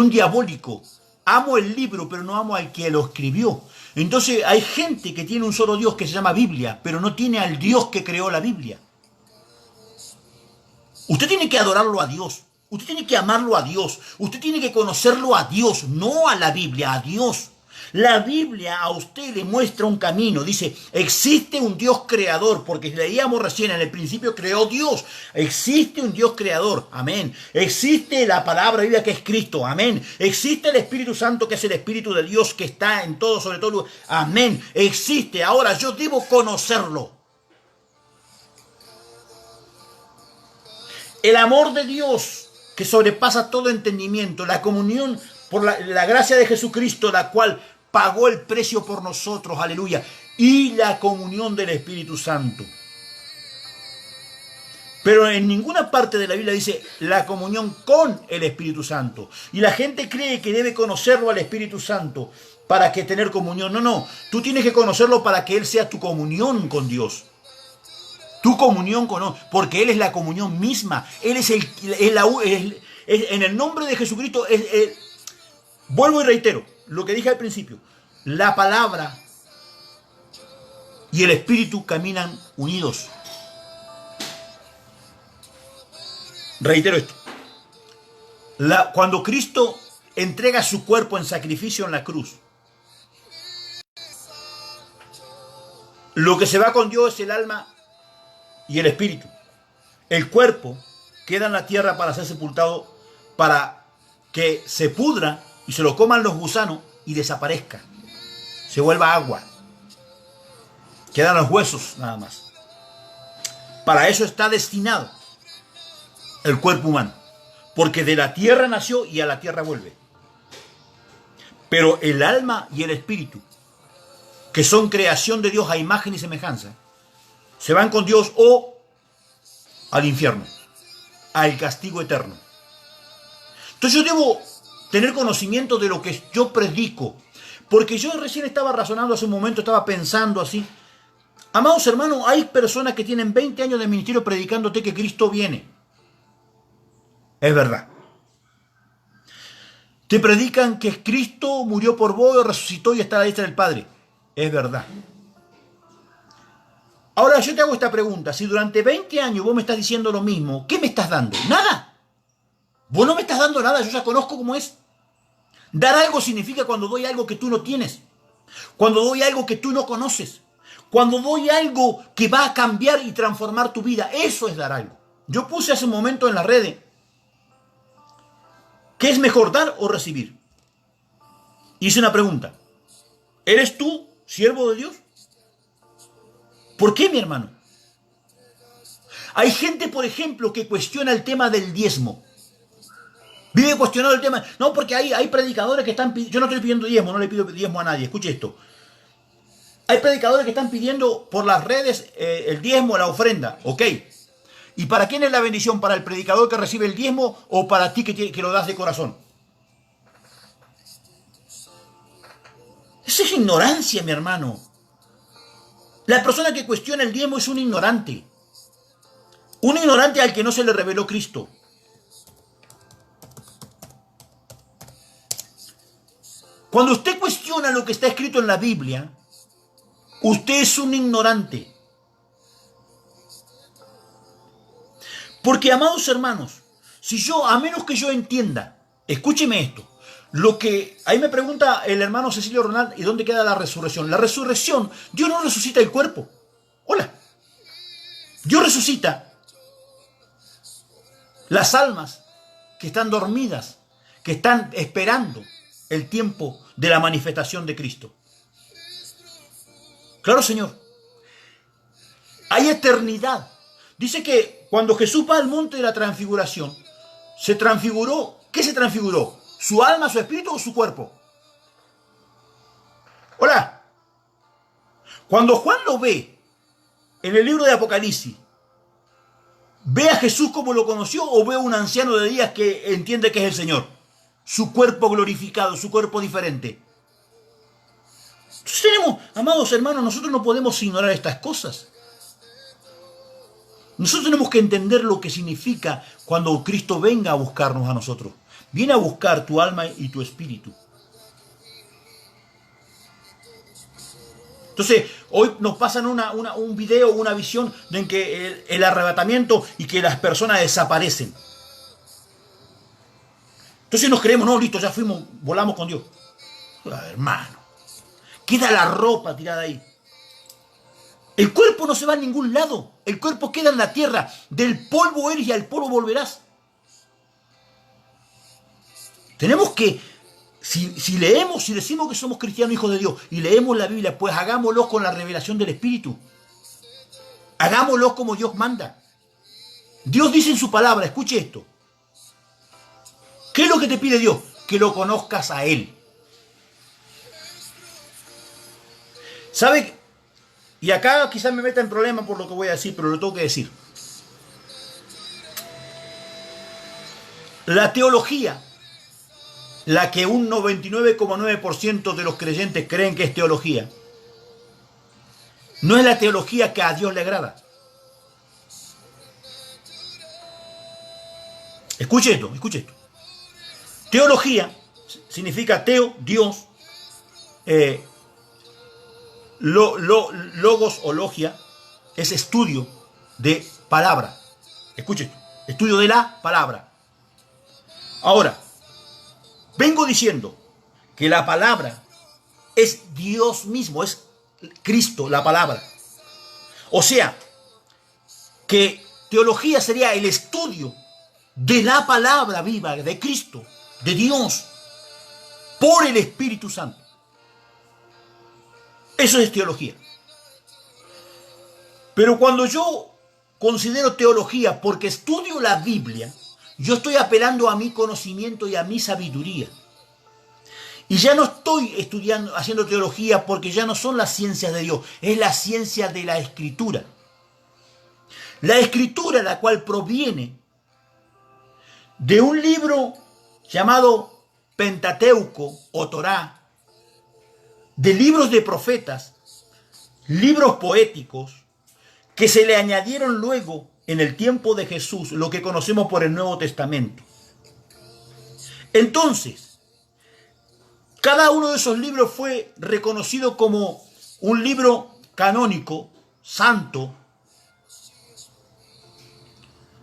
diabólico. Amo el libro, pero no amo al que lo escribió. Entonces hay gente que tiene un solo Dios que se llama Biblia, pero no tiene al Dios que creó la Biblia. Usted tiene que adorarlo a Dios. Usted tiene que amarlo a Dios. Usted tiene que conocerlo a Dios, no a la Biblia, a Dios. La Biblia a usted le muestra un camino. Dice, existe un Dios creador, porque leíamos recién, en el principio creó Dios. Existe un Dios creador, amén. Existe la palabra de vida que es Cristo, amén. Existe el Espíritu Santo que es el Espíritu de Dios que está en todo, sobre todo, amén. Existe, ahora yo debo conocerlo. El amor de Dios que sobrepasa todo entendimiento, la comunión por la gracia de Jesucristo, la cual pagó el precio por nosotros, aleluya, y la comunión del Espíritu Santo. Pero en ninguna parte de la Biblia dice la comunión con el Espíritu Santo. Y la gente cree que debe conocerlo al Espíritu Santo para que tener comunión. No, tú tienes que conocerlo para que Él sea tu comunión con Dios. Tu comunión con Él, porque Él es la comunión misma. Él es en el nombre de Jesucristo. Vuelvo y reitero lo que dije al principio. La palabra y el Espíritu caminan unidos. Reitero esto. Cuando Cristo entrega su cuerpo en sacrificio en la cruz, lo que se va con Dios es el alma y el espíritu. El cuerpo queda en la tierra para ser sepultado, para que se pudra y se lo coman los gusanos y desaparezca. Se vuelva agua. Quedan los huesos nada más. Para eso está destinado el cuerpo humano. Porque de la tierra nació y a la tierra vuelve. Pero el alma y el espíritu, que son creación de Dios a imagen y semejanza, se van con Dios o al infierno, al castigo eterno. Entonces yo debo tener conocimiento de lo que yo predico, porque yo recién estaba razonando hace un momento, estaba pensando así. Amados hermanos, hay personas que tienen 20 años de ministerio predicándote que Cristo viene. Es verdad. Te predican que Cristo murió por vos, resucitó y está a la diestra del Padre. Es verdad. Ahora yo te hago esta pregunta. Si durante 20 años vos me estás diciendo lo mismo, ¿qué me estás dando? Nada. Vos no me estás dando nada, yo ya conozco cómo es. Dar algo significa cuando doy algo que tú no tienes. Cuando doy algo que tú no conoces. Cuando doy algo que va a cambiar y transformar tu vida. Eso es dar algo. Yo puse hace un momento en las redes. ¿Qué es mejor, dar o recibir? Hice una pregunta. ¿Eres tú siervo de Dios? ¿Por qué, mi hermano? Hay gente, por ejemplo, que cuestiona el tema del diezmo. Vive cuestionando el tema. No, porque hay predicadores que están pidiendo. Yo no estoy pidiendo diezmo, no le pido diezmo a nadie. Escuche esto. Hay predicadores que están pidiendo por las redes el diezmo, la ofrenda. Ok. ¿Y para quién es la bendición? ¿Para el predicador que recibe el diezmo o para ti que lo das de corazón? Esa es ignorancia, mi hermano. La persona que cuestiona el diezmo es un ignorante. Un ignorante al que no se le reveló Cristo. Cuando usted cuestiona lo que está escrito en la Biblia, usted es un ignorante. Porque, amados hermanos, a menos que yo entienda, escúcheme esto, ahí me pregunta el hermano Cecilio Ronald, ¿y dónde queda la resurrección? La resurrección, Dios no resucita el cuerpo. Hola. Dios resucita las almas que están dormidas, que están esperando el tiempo de la manifestación de Cristo. Claro, Señor. Hay eternidad. Dice que cuando Jesús va al monte de la transfiguración, se transfiguró. ¿Qué se transfiguró? ¿Su alma, su espíritu o su cuerpo? Hola. Cuando Juan lo ve en el libro de Apocalipsis, ¿ve a Jesús como lo conoció o ve a un anciano de días que entiende que es el Señor? Su cuerpo glorificado, su cuerpo diferente. Entonces tenemos, amados hermanos, nosotros no podemos ignorar estas cosas. Nosotros tenemos que entender lo que significa cuando Cristo venga a buscarnos a nosotros. Viene a buscar tu alma y tu espíritu. Entonces, hoy nos pasan un video, una visión en que el arrebatamiento y que las personas desaparecen. Entonces nos creemos, no, listo, ya fuimos, volamos con Dios. Hermano, queda la ropa tirada ahí. El cuerpo no se va a ningún lado. El cuerpo queda en la tierra. Del polvo eres y al polvo volverás. Tenemos que, si decimos que somos cristianos hijos de Dios y leemos la Biblia, pues hagámoslo con la revelación del Espíritu. Hagámoslo como Dios manda. Dios dice en su palabra, escuche esto. ¿Qué es lo que te pide Dios? Que lo conozcas a Él. ¿Sabe? Y acá quizás me meta en problema por lo que voy a decir, pero lo tengo que decir. La teología, la que un 99,9% de los creyentes creen que es teología, no es la teología que a Dios le agrada. Escuche esto, escuche esto. Teología significa teo, Dios, logos o logia, es estudio de palabra. Escuche esto, estudio de la palabra. Ahora, vengo diciendo que la palabra es Dios mismo, es Cristo, la palabra. O sea, que teología sería el estudio de la palabra viva de Cristo, de Dios, por el Espíritu Santo. Eso es teología. Pero cuando yo considero teología porque estudio la Biblia, yo estoy apelando a mi conocimiento y a mi sabiduría. Y ya no estoy haciendo teología porque ya no son las ciencias de Dios, es la ciencia de la Escritura. La Escritura, la cual proviene de un libro llamado Pentateuco o Torá, de libros de profetas, libros poéticos, que se le añadieron luego en el tiempo de Jesús, lo que conocemos por el Nuevo Testamento. Entonces, cada uno de esos libros fue reconocido como un libro canónico, santo,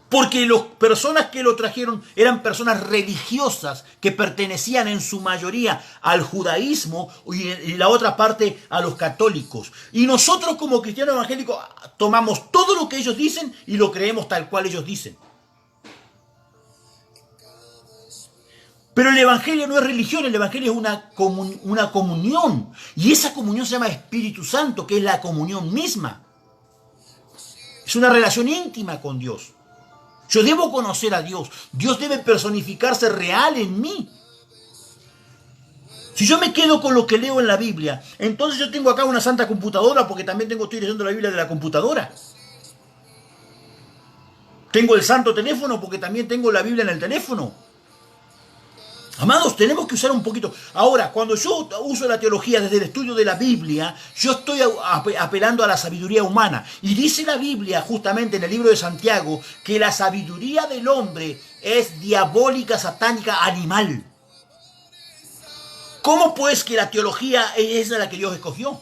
porque las personas que lo trajeron eran personas religiosas que pertenecían en su mayoría al judaísmo y la otra parte a los católicos. Y nosotros como cristianos evangélicos tomamos todo lo que ellos dicen y lo creemos tal cual ellos dicen. Pero el evangelio no es religión, el evangelio es una comunión. Y esa comunión se llama Espíritu Santo, que es la comunión misma. Es una relación íntima con Dios. Yo debo conocer a Dios. Dios debe personificarse real en mí. Si yo me quedo con lo que leo en la Biblia, entonces yo tengo acá una santa computadora porque también estoy leyendo la Biblia de la computadora. Tengo el santo teléfono porque también tengo la Biblia en el teléfono. Amados, tenemos que usar un poquito. Ahora, cuando yo uso la teología desde el estudio de la Biblia, yo estoy apelando a la sabiduría humana. Y dice la Biblia, justamente en el libro de Santiago, que la sabiduría del hombre es diabólica, satánica, animal. ¿Cómo pues que la teología es la que Dios escogió?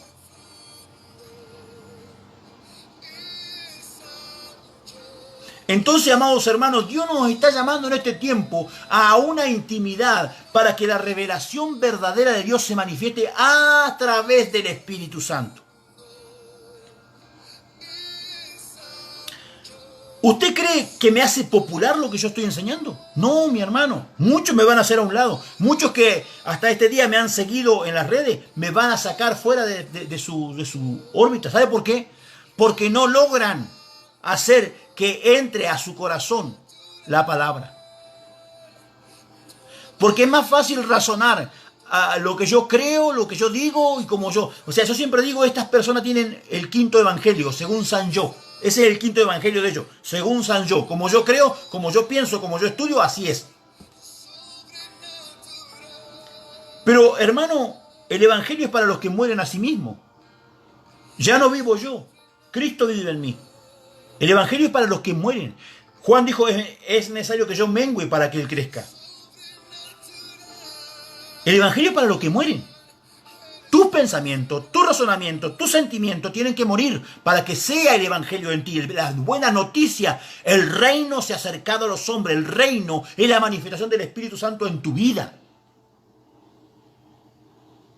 Entonces, amados hermanos, Dios nos está llamando en este tiempo a una intimidad para que la revelación verdadera de Dios se manifieste a través del Espíritu Santo. ¿Usted cree que me hace popular lo que yo estoy enseñando? No, mi hermano. Muchos me van a hacer a un lado. Muchos que hasta este día me han seguido en las redes me van a sacar fuera de su órbita. ¿Sabe por qué? Porque no logran hacer que entre a su corazón la palabra. Porque es más fácil razonar a lo que yo creo, lo que yo digo y como yo. O sea, yo siempre digo, estas personas tienen el quinto evangelio, según San Yo. Ese es el quinto evangelio de ellos, según San Yo. Como yo creo, como yo pienso, como yo estudio, así es. Pero, hermano, el evangelio es para los que mueren a sí mismos. Ya no vivo yo, Cristo vive en mí. El evangelio es para los que mueren. Juan dijo, es necesario que yo mengüe para que él crezca. El evangelio es para los que mueren. Tus pensamientos, tu razonamiento, tus sentimientos tienen que morir para que sea el evangelio en ti. La buena noticia, el reino se ha acercado a los hombres. El reino es la manifestación del Espíritu Santo en tu vida.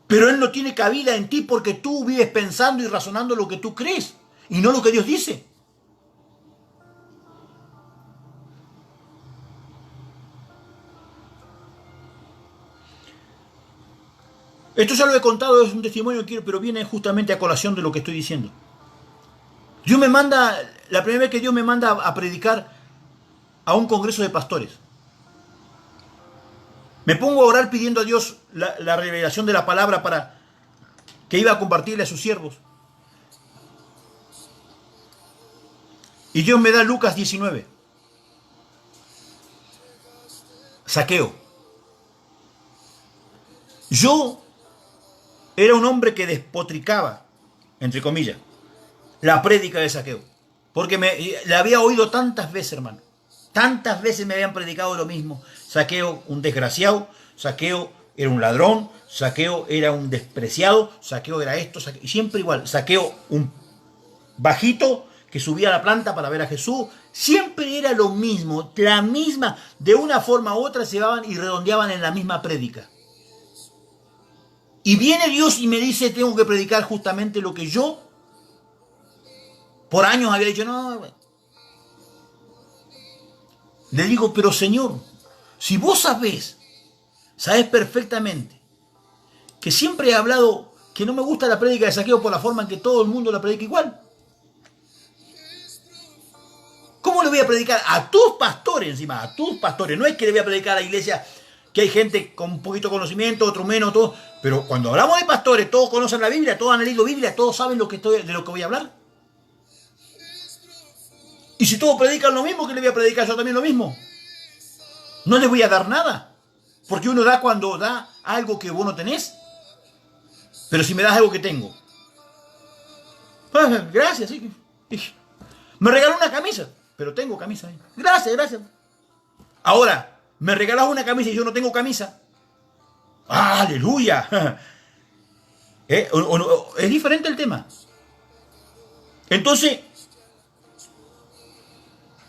Pero Él no tiene cabida en ti porque tú vives pensando y razonando lo que tú crees y no lo que Dios dice. Esto ya lo he contado, es un testimonio, pero viene justamente a colación de lo que estoy diciendo. Dios me manda, la primera vez que Dios me manda a predicar a un congreso de pastores. Me pongo a orar pidiendo a Dios la revelación de la palabra para que iba a compartirle a sus siervos. Y Dios me da Lucas 19. Saqueo. Yo era un hombre que despotricaba, entre comillas, la prédica de Saqueo. Porque la había oído tantas veces, hermano. Tantas veces me habían predicado lo mismo. Saqueo, un desgraciado. Saqueo era un ladrón. Saqueo era un despreciado. Saqueo era esto. Y siempre igual. Saqueo, un bajito que subía a la planta para ver a Jesús. Siempre era lo mismo. La misma, de una forma u otra, se iban y redondeaban en la misma prédica. Y viene Dios y me dice, tengo que predicar justamente lo que yo por años había dicho, no. Le digo, pero Señor, si vos sabés perfectamente que siempre he hablado que no me gusta la prédica de Saqueo por la forma en que todo el mundo la predica igual. ¿Cómo le voy a predicar a tus pastores encima? A tus pastores. No es que le voy a predicar a la iglesia que hay gente con un poquito de conocimiento, otro menos, todo. Pero cuando hablamos de pastores, todos conocen la Biblia, todos han leído Biblia, todos saben de lo que voy a hablar. Y si todos predican lo mismo, ¿qué le voy a predicar yo también lo mismo? No les voy a dar nada. Porque uno da cuando da algo que vos no tenés. Pero si me das algo que tengo. Pues, gracias, sí. Me regaló una camisa, pero tengo camisa. Gracias, gracias. Ahora, me regalas una camisa y yo no tengo camisa. ¡Aleluya! Es diferente el tema. Entonces,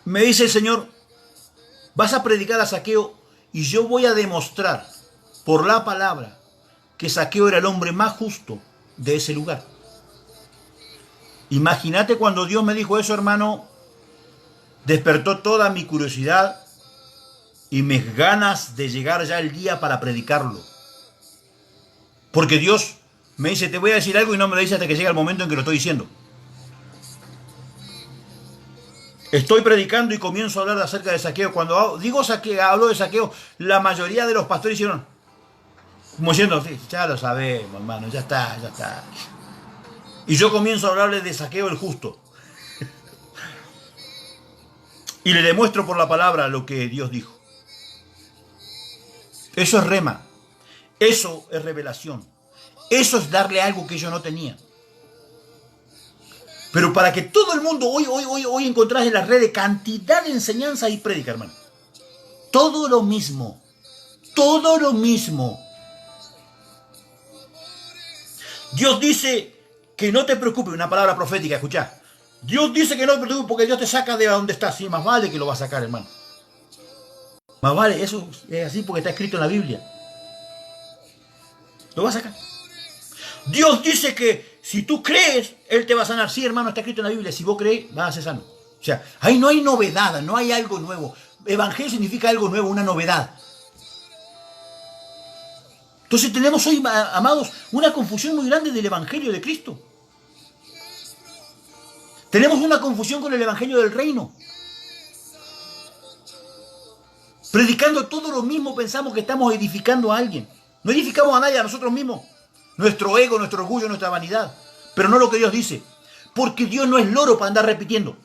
me dice el Señor, vas a predicar a Saqueo y yo voy a demostrar por la palabra que Saqueo era el hombre más justo de ese lugar. Imagínate cuando Dios me dijo eso, hermano, despertó toda mi curiosidad y mis ganas de llegar ya el día para predicarlo. Porque Dios me dice, te voy a decir algo y no me lo dice hasta que llega el momento en que lo estoy diciendo. Estoy predicando y comienzo a hablar acerca de saqueo. Cuando digo saqueo, hablo de saqueo, la mayoría de los pastores hicieron, como diciendo, sí, ya lo sabemos, hermano, ya está, ya está. Y yo comienzo a hablarle de saqueo el justo. Y le demuestro por la palabra lo que Dios dijo. Eso es rema. Eso es revelación. Eso es darle algo que yo no tenía. Pero para que todo el mundo hoy encontrás en las redes cantidad de enseñanzas y prédica, hermano. Todo lo mismo. Todo lo mismo. Dios dice que no te preocupes, una palabra profética, escuchá. Dios dice que no te preocupes porque Dios te saca de donde estás. Sí, más vale que lo va a sacar, hermano. Más vale, eso es así porque está escrito en la Biblia. Lo va a sacar. Dios dice que si tú crees, Él te va a sanar. Sí, hermano, está escrito en la Biblia. Si vos crees, vas a ser sano. O sea, ahí no hay novedad, no hay algo nuevo. Evangelio significa algo nuevo, una novedad. Entonces tenemos hoy, amados, una confusión muy grande del Evangelio de Cristo. Tenemos una confusión con el Evangelio del Reino. Predicando todo lo mismo pensamos que estamos edificando a alguien. No edificamos a nadie, a nosotros mismos. Nuestro ego, nuestro orgullo, nuestra vanidad. Pero no lo que Dios dice. Porque Dios no es loro para andar repitiendo.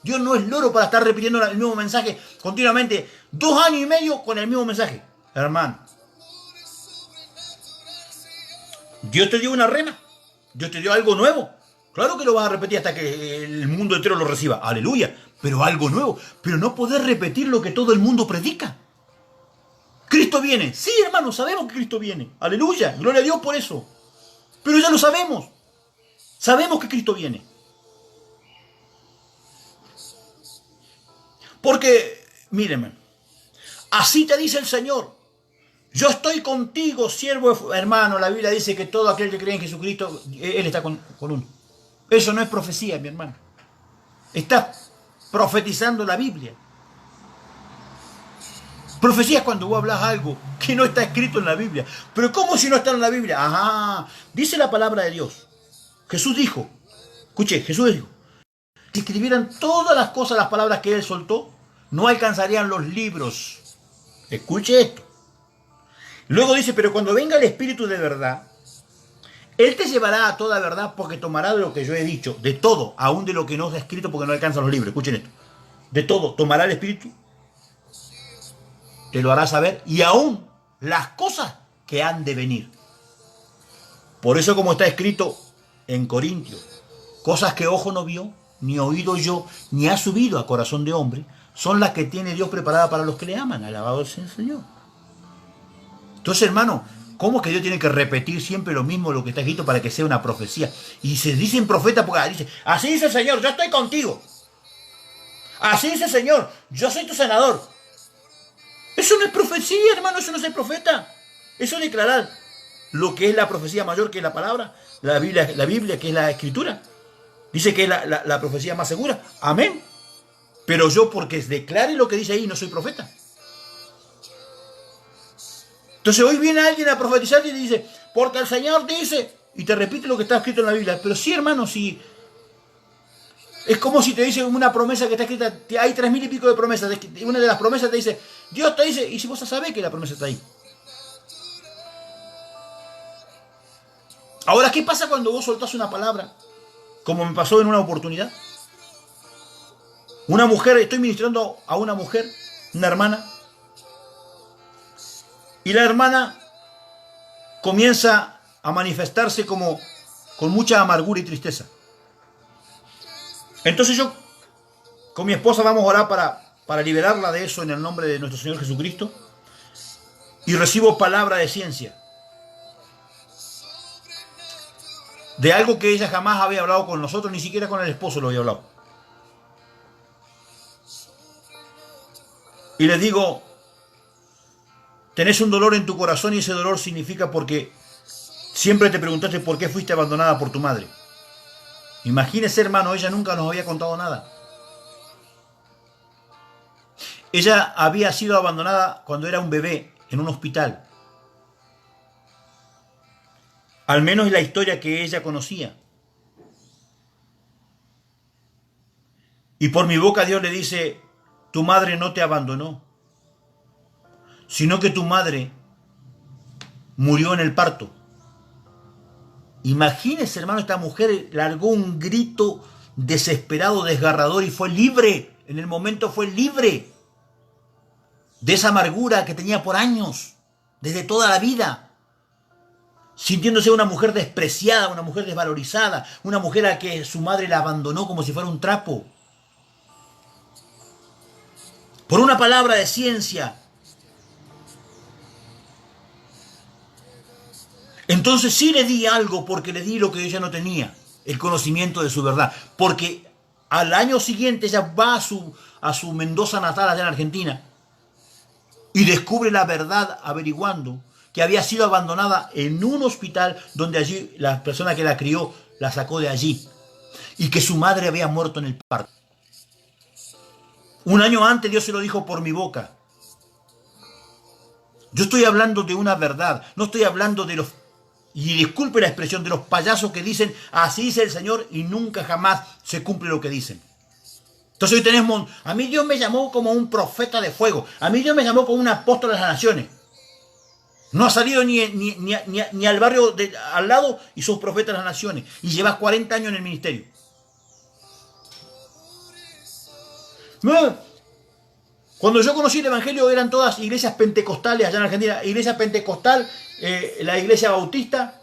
Dios no es loro para estar repitiendo el mismo mensaje continuamente. 2 años y medio con el mismo mensaje. Hermano. Dios te dio una rema. Dios te dio algo nuevo. Claro que lo vas a repetir hasta que el mundo entero lo reciba. Aleluya. Pero algo nuevo. Pero no poder repetir lo que todo el mundo predica. Cristo viene. Sí, hermano, sabemos que Cristo viene. Aleluya. Gloria a Dios por eso. Pero ya lo sabemos. Sabemos que Cristo viene. Porque, mírenme, así te dice el Señor. Yo estoy contigo, siervo, hermano. La Biblia dice que todo aquel que cree en Jesucristo, Él está con uno. Eso no es profecía, mi hermano. Está profetizando la Biblia. Profecía es cuando vos hablas algo que no está escrito en la Biblia. Pero ¿cómo si no está en la Biblia? Ajá, dice la palabra de Dios. Jesús dijo, escuche, Jesús dijo, si escribieran todas las cosas, las palabras que Él soltó, no alcanzarían los libros. Escuche esto. Luego dice, pero cuando venga el Espíritu de verdad, Él te llevará a toda verdad porque tomará de lo que yo he dicho, de todo, aún de lo que no está escrito porque no alcanzan los libros. Escuchen esto. De todo, tomará el Espíritu, te lo hará saber, y aún las cosas que han de venir. Por eso, como está escrito en Corintios, cosas que ojo no vio, ni oído yo, ni ha subido a corazón de hombre, son las que tiene Dios preparada para los que le aman. Alabado sea el Señor. Entonces, hermano, ¿cómo es que Dios tiene que repetir siempre lo mismo, lo que está escrito, para que sea una profecía? Y se dicen profetas porque dice, así dice el Señor, yo estoy contigo. Así dice el Señor, yo soy tu sanador. Eso no es profecía, hermano, eso no es el profeta. Eso es declarar lo que es la profecía mayor, que es la palabra, la Biblia que es la escritura. Dice que es la profecía más segura. Amén. Pero yo, porque declare lo que dice ahí, no soy profeta. Entonces hoy viene alguien a profetizar y dice, porque el Señor dice, y te repite lo que está escrito en la Biblia. Pero sí, hermano, sí. Es como si te dice una promesa que está escrita, hay 3.000 y pico de promesas. Una de las promesas te dice, Dios te dice, y si vos sabés que la promesa está ahí. Ahora, ¿qué pasa cuando vos soltás una palabra? Como me pasó en una oportunidad. Una mujer, estoy ministrando a una mujer, una hermana, y la hermana comienza a manifestarse como con mucha amargura y tristeza. Entonces yo, con mi esposa, vamos a orar para liberarla de eso en el nombre de nuestro Señor Jesucristo. Y recibo palabra de ciencia. De algo que ella jamás había hablado con nosotros, ni siquiera con el esposo lo había hablado. Y les digo, tenés un dolor en tu corazón y ese dolor significa porque siempre te preguntaste por qué fuiste abandonada por tu madre. Imagínese, hermano, ella nunca nos había contado nada. Ella había sido abandonada cuando era un bebé en un hospital. Al menos es la historia que ella conocía. Y por mi boca Dios le dice, tu madre no te abandonó, sino que tu madre murió en el parto. Imagínese, hermano, esta mujer largó un grito desesperado, desgarrador, y fue libre. En el momento fue libre de esa amargura que tenía por años, desde toda la vida, sintiéndose una mujer despreciada, una mujer desvalorizada, una mujer a que su madre la abandonó como si fuera un trapo. Por una palabra de ciencia. Entonces sí le di algo, porque le di lo que ella no tenía, el conocimiento de su verdad. Porque al año siguiente ella va a su Mendoza natal allá en Argentina y descubre la verdad averiguando que había sido abandonada en un hospital donde allí la persona que la crió la sacó de allí y que su madre había muerto en el parto. Un año antes Dios se lo dijo por mi boca. Yo estoy hablando de una verdad, no estoy hablando de los, y disculpe la expresión, de los payasos que dicen, así dice el Señor, y nunca jamás se cumple lo que dicen. Entonces hoy tenemos, a mí Dios me llamó como un profeta de fuego, a mí Dios me llamó como un apóstol de las naciones. No ha salido ni al barrio al lado y sos profeta de las naciones, y llevas 40 años en el ministerio. Cuando yo conocí el Evangelio eran todas iglesias pentecostales allá en Argentina. Iglesia pentecostal, la iglesia bautista,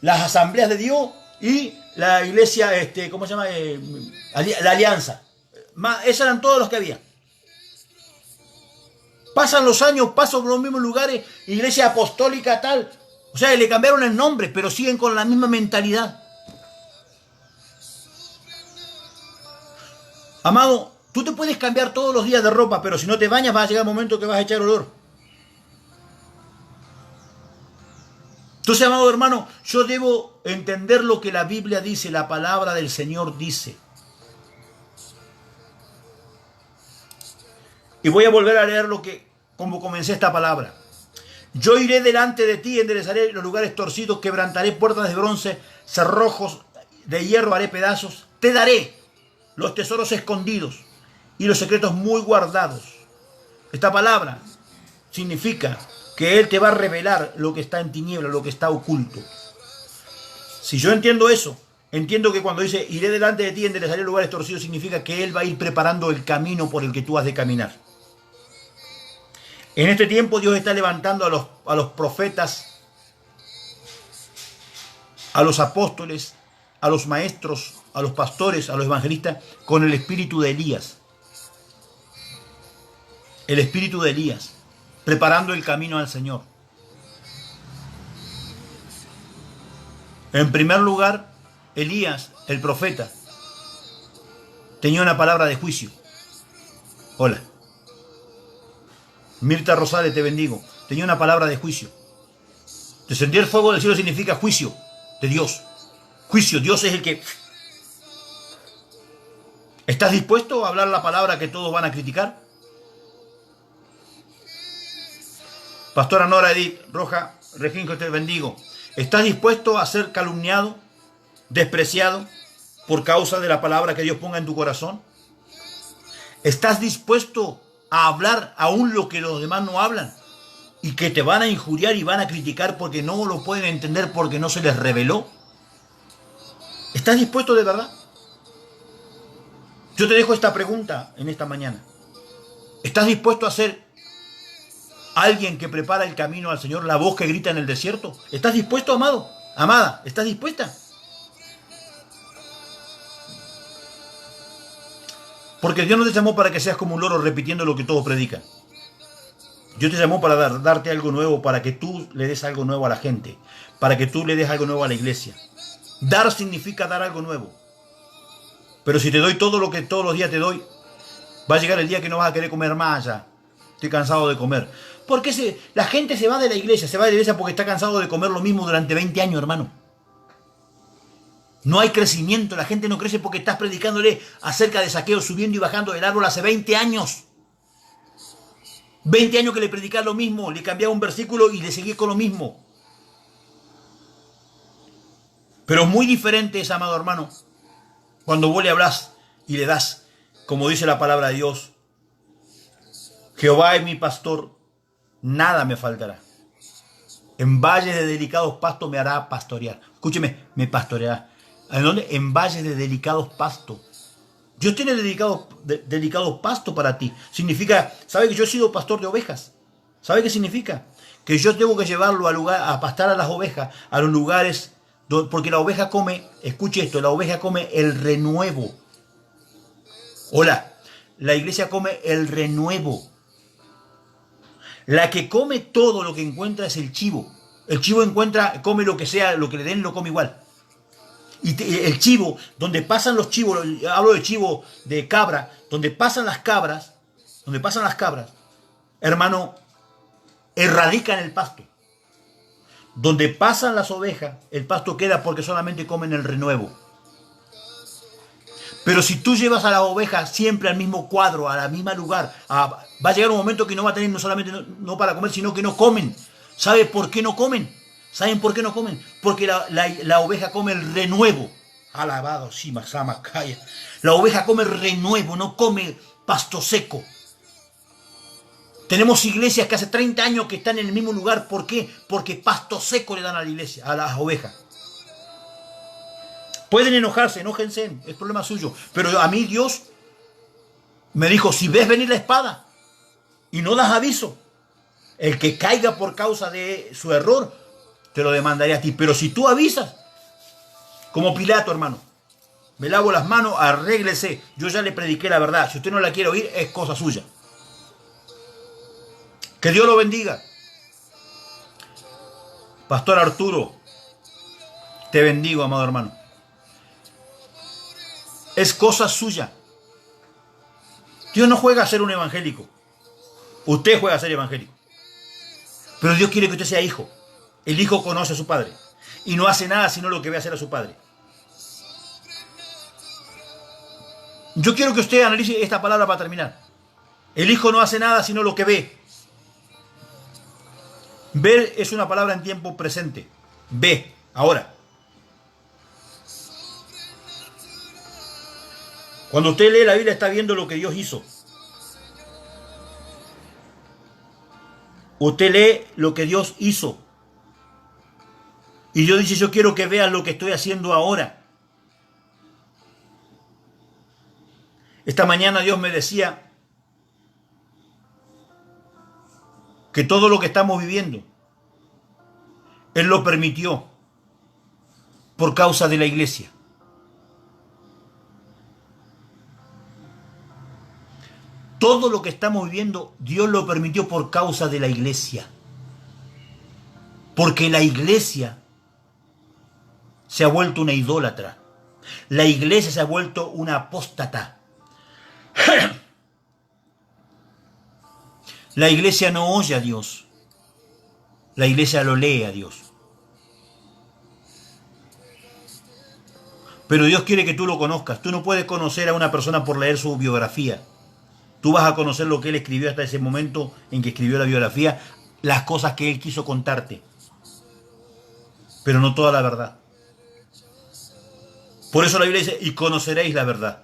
las asambleas de Dios y la iglesia, ¿cómo se llama? La alianza. Esos eran todos los que había. Pasan los años, pasan por los mismos lugares, iglesia apostólica tal. O sea, le cambiaron el nombre, pero siguen con la misma mentalidad. Amado, tú te puedes cambiar todos los días de ropa, pero si no te bañas va a llegar un momento que vas a echar olor. Entonces, amado hermano, yo debo entender lo que la Biblia dice, la palabra del Señor dice. Y voy a volver a leer como comencé esta palabra. Yo iré delante de ti, enderezaré los lugares torcidos, quebrantaré puertas de bronce, cerrojos de hierro haré pedazos, te daré los tesoros escondidos y los secretos muy guardados. Esta palabra significa que Él te va a revelar lo que está en tinieblas, lo que está oculto. Si yo entiendo eso, entiendo que cuando dice iré delante de ti, enderezaré lugares torcidos, significa que Él va a ir preparando el camino por el que tú has de caminar. En este tiempo Dios está levantando a los profetas, a los apóstoles, a los maestros, a los pastores, a los evangelistas, con el espíritu de Elías. El espíritu de Elías, preparando el camino al Señor. En primer lugar, Elías, el profeta, tenía una palabra de juicio. Hola. Mirta Rosales, te bendigo. Tenía una palabra de juicio. Descender el fuego del cielo significa juicio de Dios. Juicio, Dios es el que... ¿Estás dispuesto a hablar la palabra que todos van a criticar? Pastora Nora Edith Roja, Regingo, te bendigo. ¿Estás dispuesto a ser calumniado, despreciado, por causa de la palabra que Dios ponga en tu corazón? ¿Estás dispuesto a hablar aún lo que los demás no hablan? Y que te van a injuriar y van a criticar porque no lo pueden entender, porque no se les reveló. ¿Estás dispuesto de verdad? Yo te dejo esta pregunta en esta mañana. ¿Estás dispuesto a ser alguien que prepara el camino al Señor, la voz que grita en el desierto? ¿Estás dispuesto, amado? Amada, ¿estás dispuesta? Porque Dios no te llamó para que seas como un loro repitiendo lo que todos predican. Dios te llamó para darte algo nuevo, para que tú le des algo nuevo a la gente, para que tú le des algo nuevo a la iglesia. Dar significa dar algo nuevo. Pero si te doy todo lo que todos los días te doy, va a llegar el día que no vas a querer comer más ya. Estoy cansado de comer. Porque la gente se va de la iglesia porque está cansado de comer lo mismo durante 20 años, hermano. No hay crecimiento, la gente no crece porque estás predicándole acerca de Zaqueo subiendo y bajando del árbol hace 20 años. 20 años que le predicaba lo mismo, le cambiaba un versículo y le seguía con lo mismo. Pero muy diferente es, amado hermano, cuando vos le hablas y le das, como dice la palabra de Dios, Jehová es mi pastor, nada me faltará. En valles de delicados pastos me hará pastorear. Escúcheme, me pastoreará. ¿En dónde? En valles de delicados pastos. Dios tiene delicados pastos para ti. Significa, ¿sabe que yo he sido pastor de ovejas? ¿Sabe qué significa? Que yo tengo que llevarlo a pastar a las ovejas, a los lugares, porque la oveja come, escuche esto, la oveja come el renuevo. Hola, la iglesia come el renuevo. La que come todo lo que encuentra es el chivo. El chivo come lo que sea, lo que le den lo come igual. Y el chivo, donde pasan los chivos, hablo de chivo de cabra, donde pasan las cabras, hermano, erradican el pasto. Donde pasan las ovejas, el pasto queda porque solamente comen el renuevo. Pero si tú llevas a la oveja siempre al mismo cuadro, a la misma lugar, va a llegar un momento que no va a tener no solamente no para comer, sino que no comen. ¿Sabe por qué no comen? ¿Saben por qué no comen? Porque la oveja come el renuevo. Alabado, sí, Masama, calla. La oveja come el renuevo, no come pasto seco. Tenemos iglesias que hace 30 años que están en el mismo lugar. ¿Por qué? Porque pasto seco le dan a la iglesia, a las ovejas. Pueden enojarse, enójense, es problema suyo. Pero a mí Dios me dijo, si ves venir la espada y no das aviso, el que caiga por causa de su error, te lo demandaré a ti. Pero si tú avisas, como Pilato, hermano, me lavo las manos, arréglese. Yo ya le prediqué la verdad. Si usted no la quiere oír, es cosa suya. Que Dios lo bendiga. Pastor Arturo, te bendigo, amado hermano. Es cosa suya. Dios no juega a ser un evangélico. Usted juega a ser evangélico. Pero Dios quiere que usted sea hijo. El hijo conoce a su padre. Y no hace nada sino lo que ve hacer a su padre. Yo quiero que usted analice esta palabra para terminar. El hijo no hace nada sino lo que ve. Ver es una palabra en tiempo presente. Ve, ahora. Cuando usted lee la Biblia está viendo lo que Dios hizo. Usted lee lo que Dios hizo. Y Dios dice, yo quiero que veas lo que estoy haciendo ahora. Esta mañana Dios me decía que todo lo que estamos viviendo, Él lo permitió por causa de la iglesia. Todo lo que estamos viviendo, Dios lo permitió por causa de la iglesia. Porque la iglesia se ha vuelto una idólatra. La iglesia se ha vuelto una apóstata. La iglesia no oye a Dios. La iglesia lo lee a Dios. Pero Dios quiere que tú lo conozcas. Tú no puedes conocer a una persona por leer su biografía. Tú vas a conocer lo que Él escribió hasta ese momento en que escribió la biografía, las cosas que Él quiso contarte. Pero no toda la verdad. Por eso la Biblia dice, y conoceréis la verdad,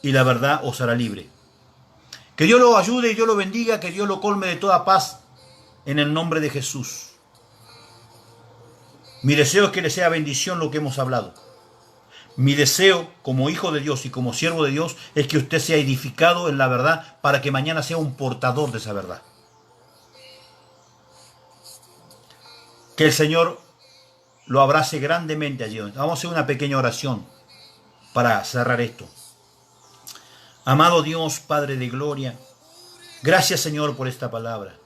y la verdad os hará libre. Que Dios lo ayude y Dios lo bendiga, que Dios lo colme de toda paz, en el nombre de Jesús. Mi deseo es que le sea bendición lo que hemos hablado. Mi deseo como hijo de Dios y como siervo de Dios es que usted sea edificado en la verdad para que mañana sea un portador de esa verdad. Que el Señor lo abrace grandemente allí. Vamos a hacer una pequeña oración para cerrar esto. Amado Dios, Padre de gloria, gracias Señor por esta palabra.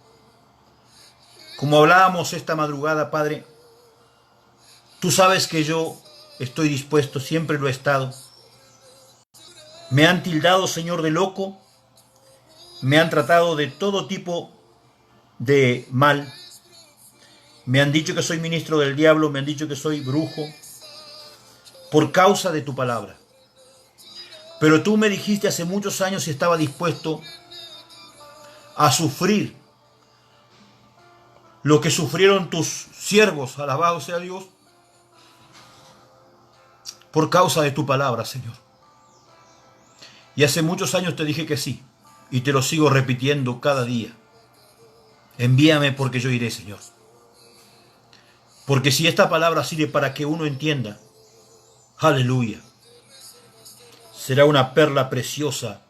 Como hablábamos esta madrugada, Padre, tú sabes que yo estoy dispuesto, siempre lo he estado. Me han tildado, Señor, de loco. Me han tratado de todo tipo de mal. Me han dicho que soy ministro del diablo, me han dicho que soy brujo, por causa de tu palabra. Pero tú me dijiste hace muchos años si estaba dispuesto a sufrir lo que sufrieron tus siervos, alabado sea Dios, por causa de tu palabra, Señor. Y hace muchos años te dije que sí, y te lo sigo repitiendo cada día. Envíame porque yo iré, Señor. Porque si esta palabra sirve para que uno entienda, aleluya, será una perla preciosa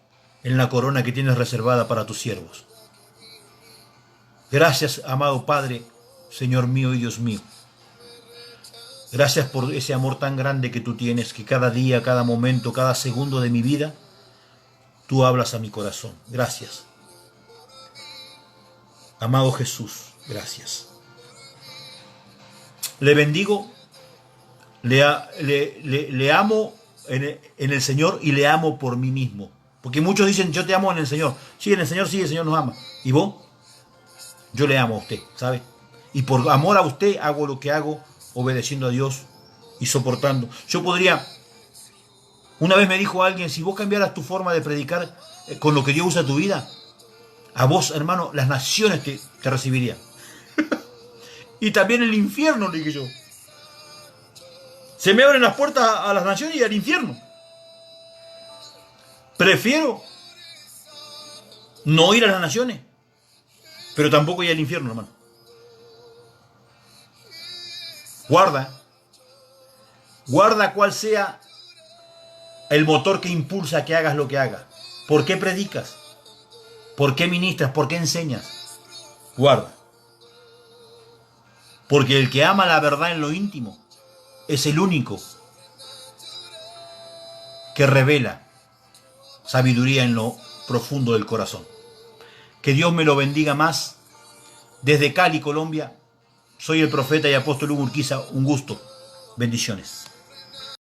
en la corona que tienes reservada para tus siervos. Gracias, amado Padre, Señor mío y Dios mío. Gracias por ese amor tan grande que tú tienes, que cada día, cada momento, cada segundo de mi vida, tú hablas a mi corazón. Gracias. Amado Jesús, gracias. Le bendigo, le amo en el Señor y le amo por mí mismo. Porque muchos dicen, yo te amo en el Señor. Sí, en el Señor, sí, el Señor nos ama. ¿Y vos? Yo le amo a usted, ¿sabe? Y por amor a usted hago lo que hago, obedeciendo a Dios y soportando. Yo podría... Una vez me dijo alguien, si vos cambiaras tu forma de predicar con lo que Dios usa tu vida, a vos, hermano, las naciones te recibirían. Y también el infierno, le dije yo. Se me abren las puertas a las naciones y al infierno. Prefiero no ir a las naciones, pero tampoco ir al infierno, hermano. Guarda cuál sea el motor que impulsa a que hagas lo que hagas. ¿Por qué predicas? ¿Por qué ministras? ¿Por qué enseñas? Guarda. Porque el que ama la verdad en lo íntimo es el único que revela sabiduría en lo profundo del corazón. Que Dios me lo bendiga más. Desde Cali, Colombia, soy el profeta y apóstol Hugo Urquiza. Un gusto. Bendiciones.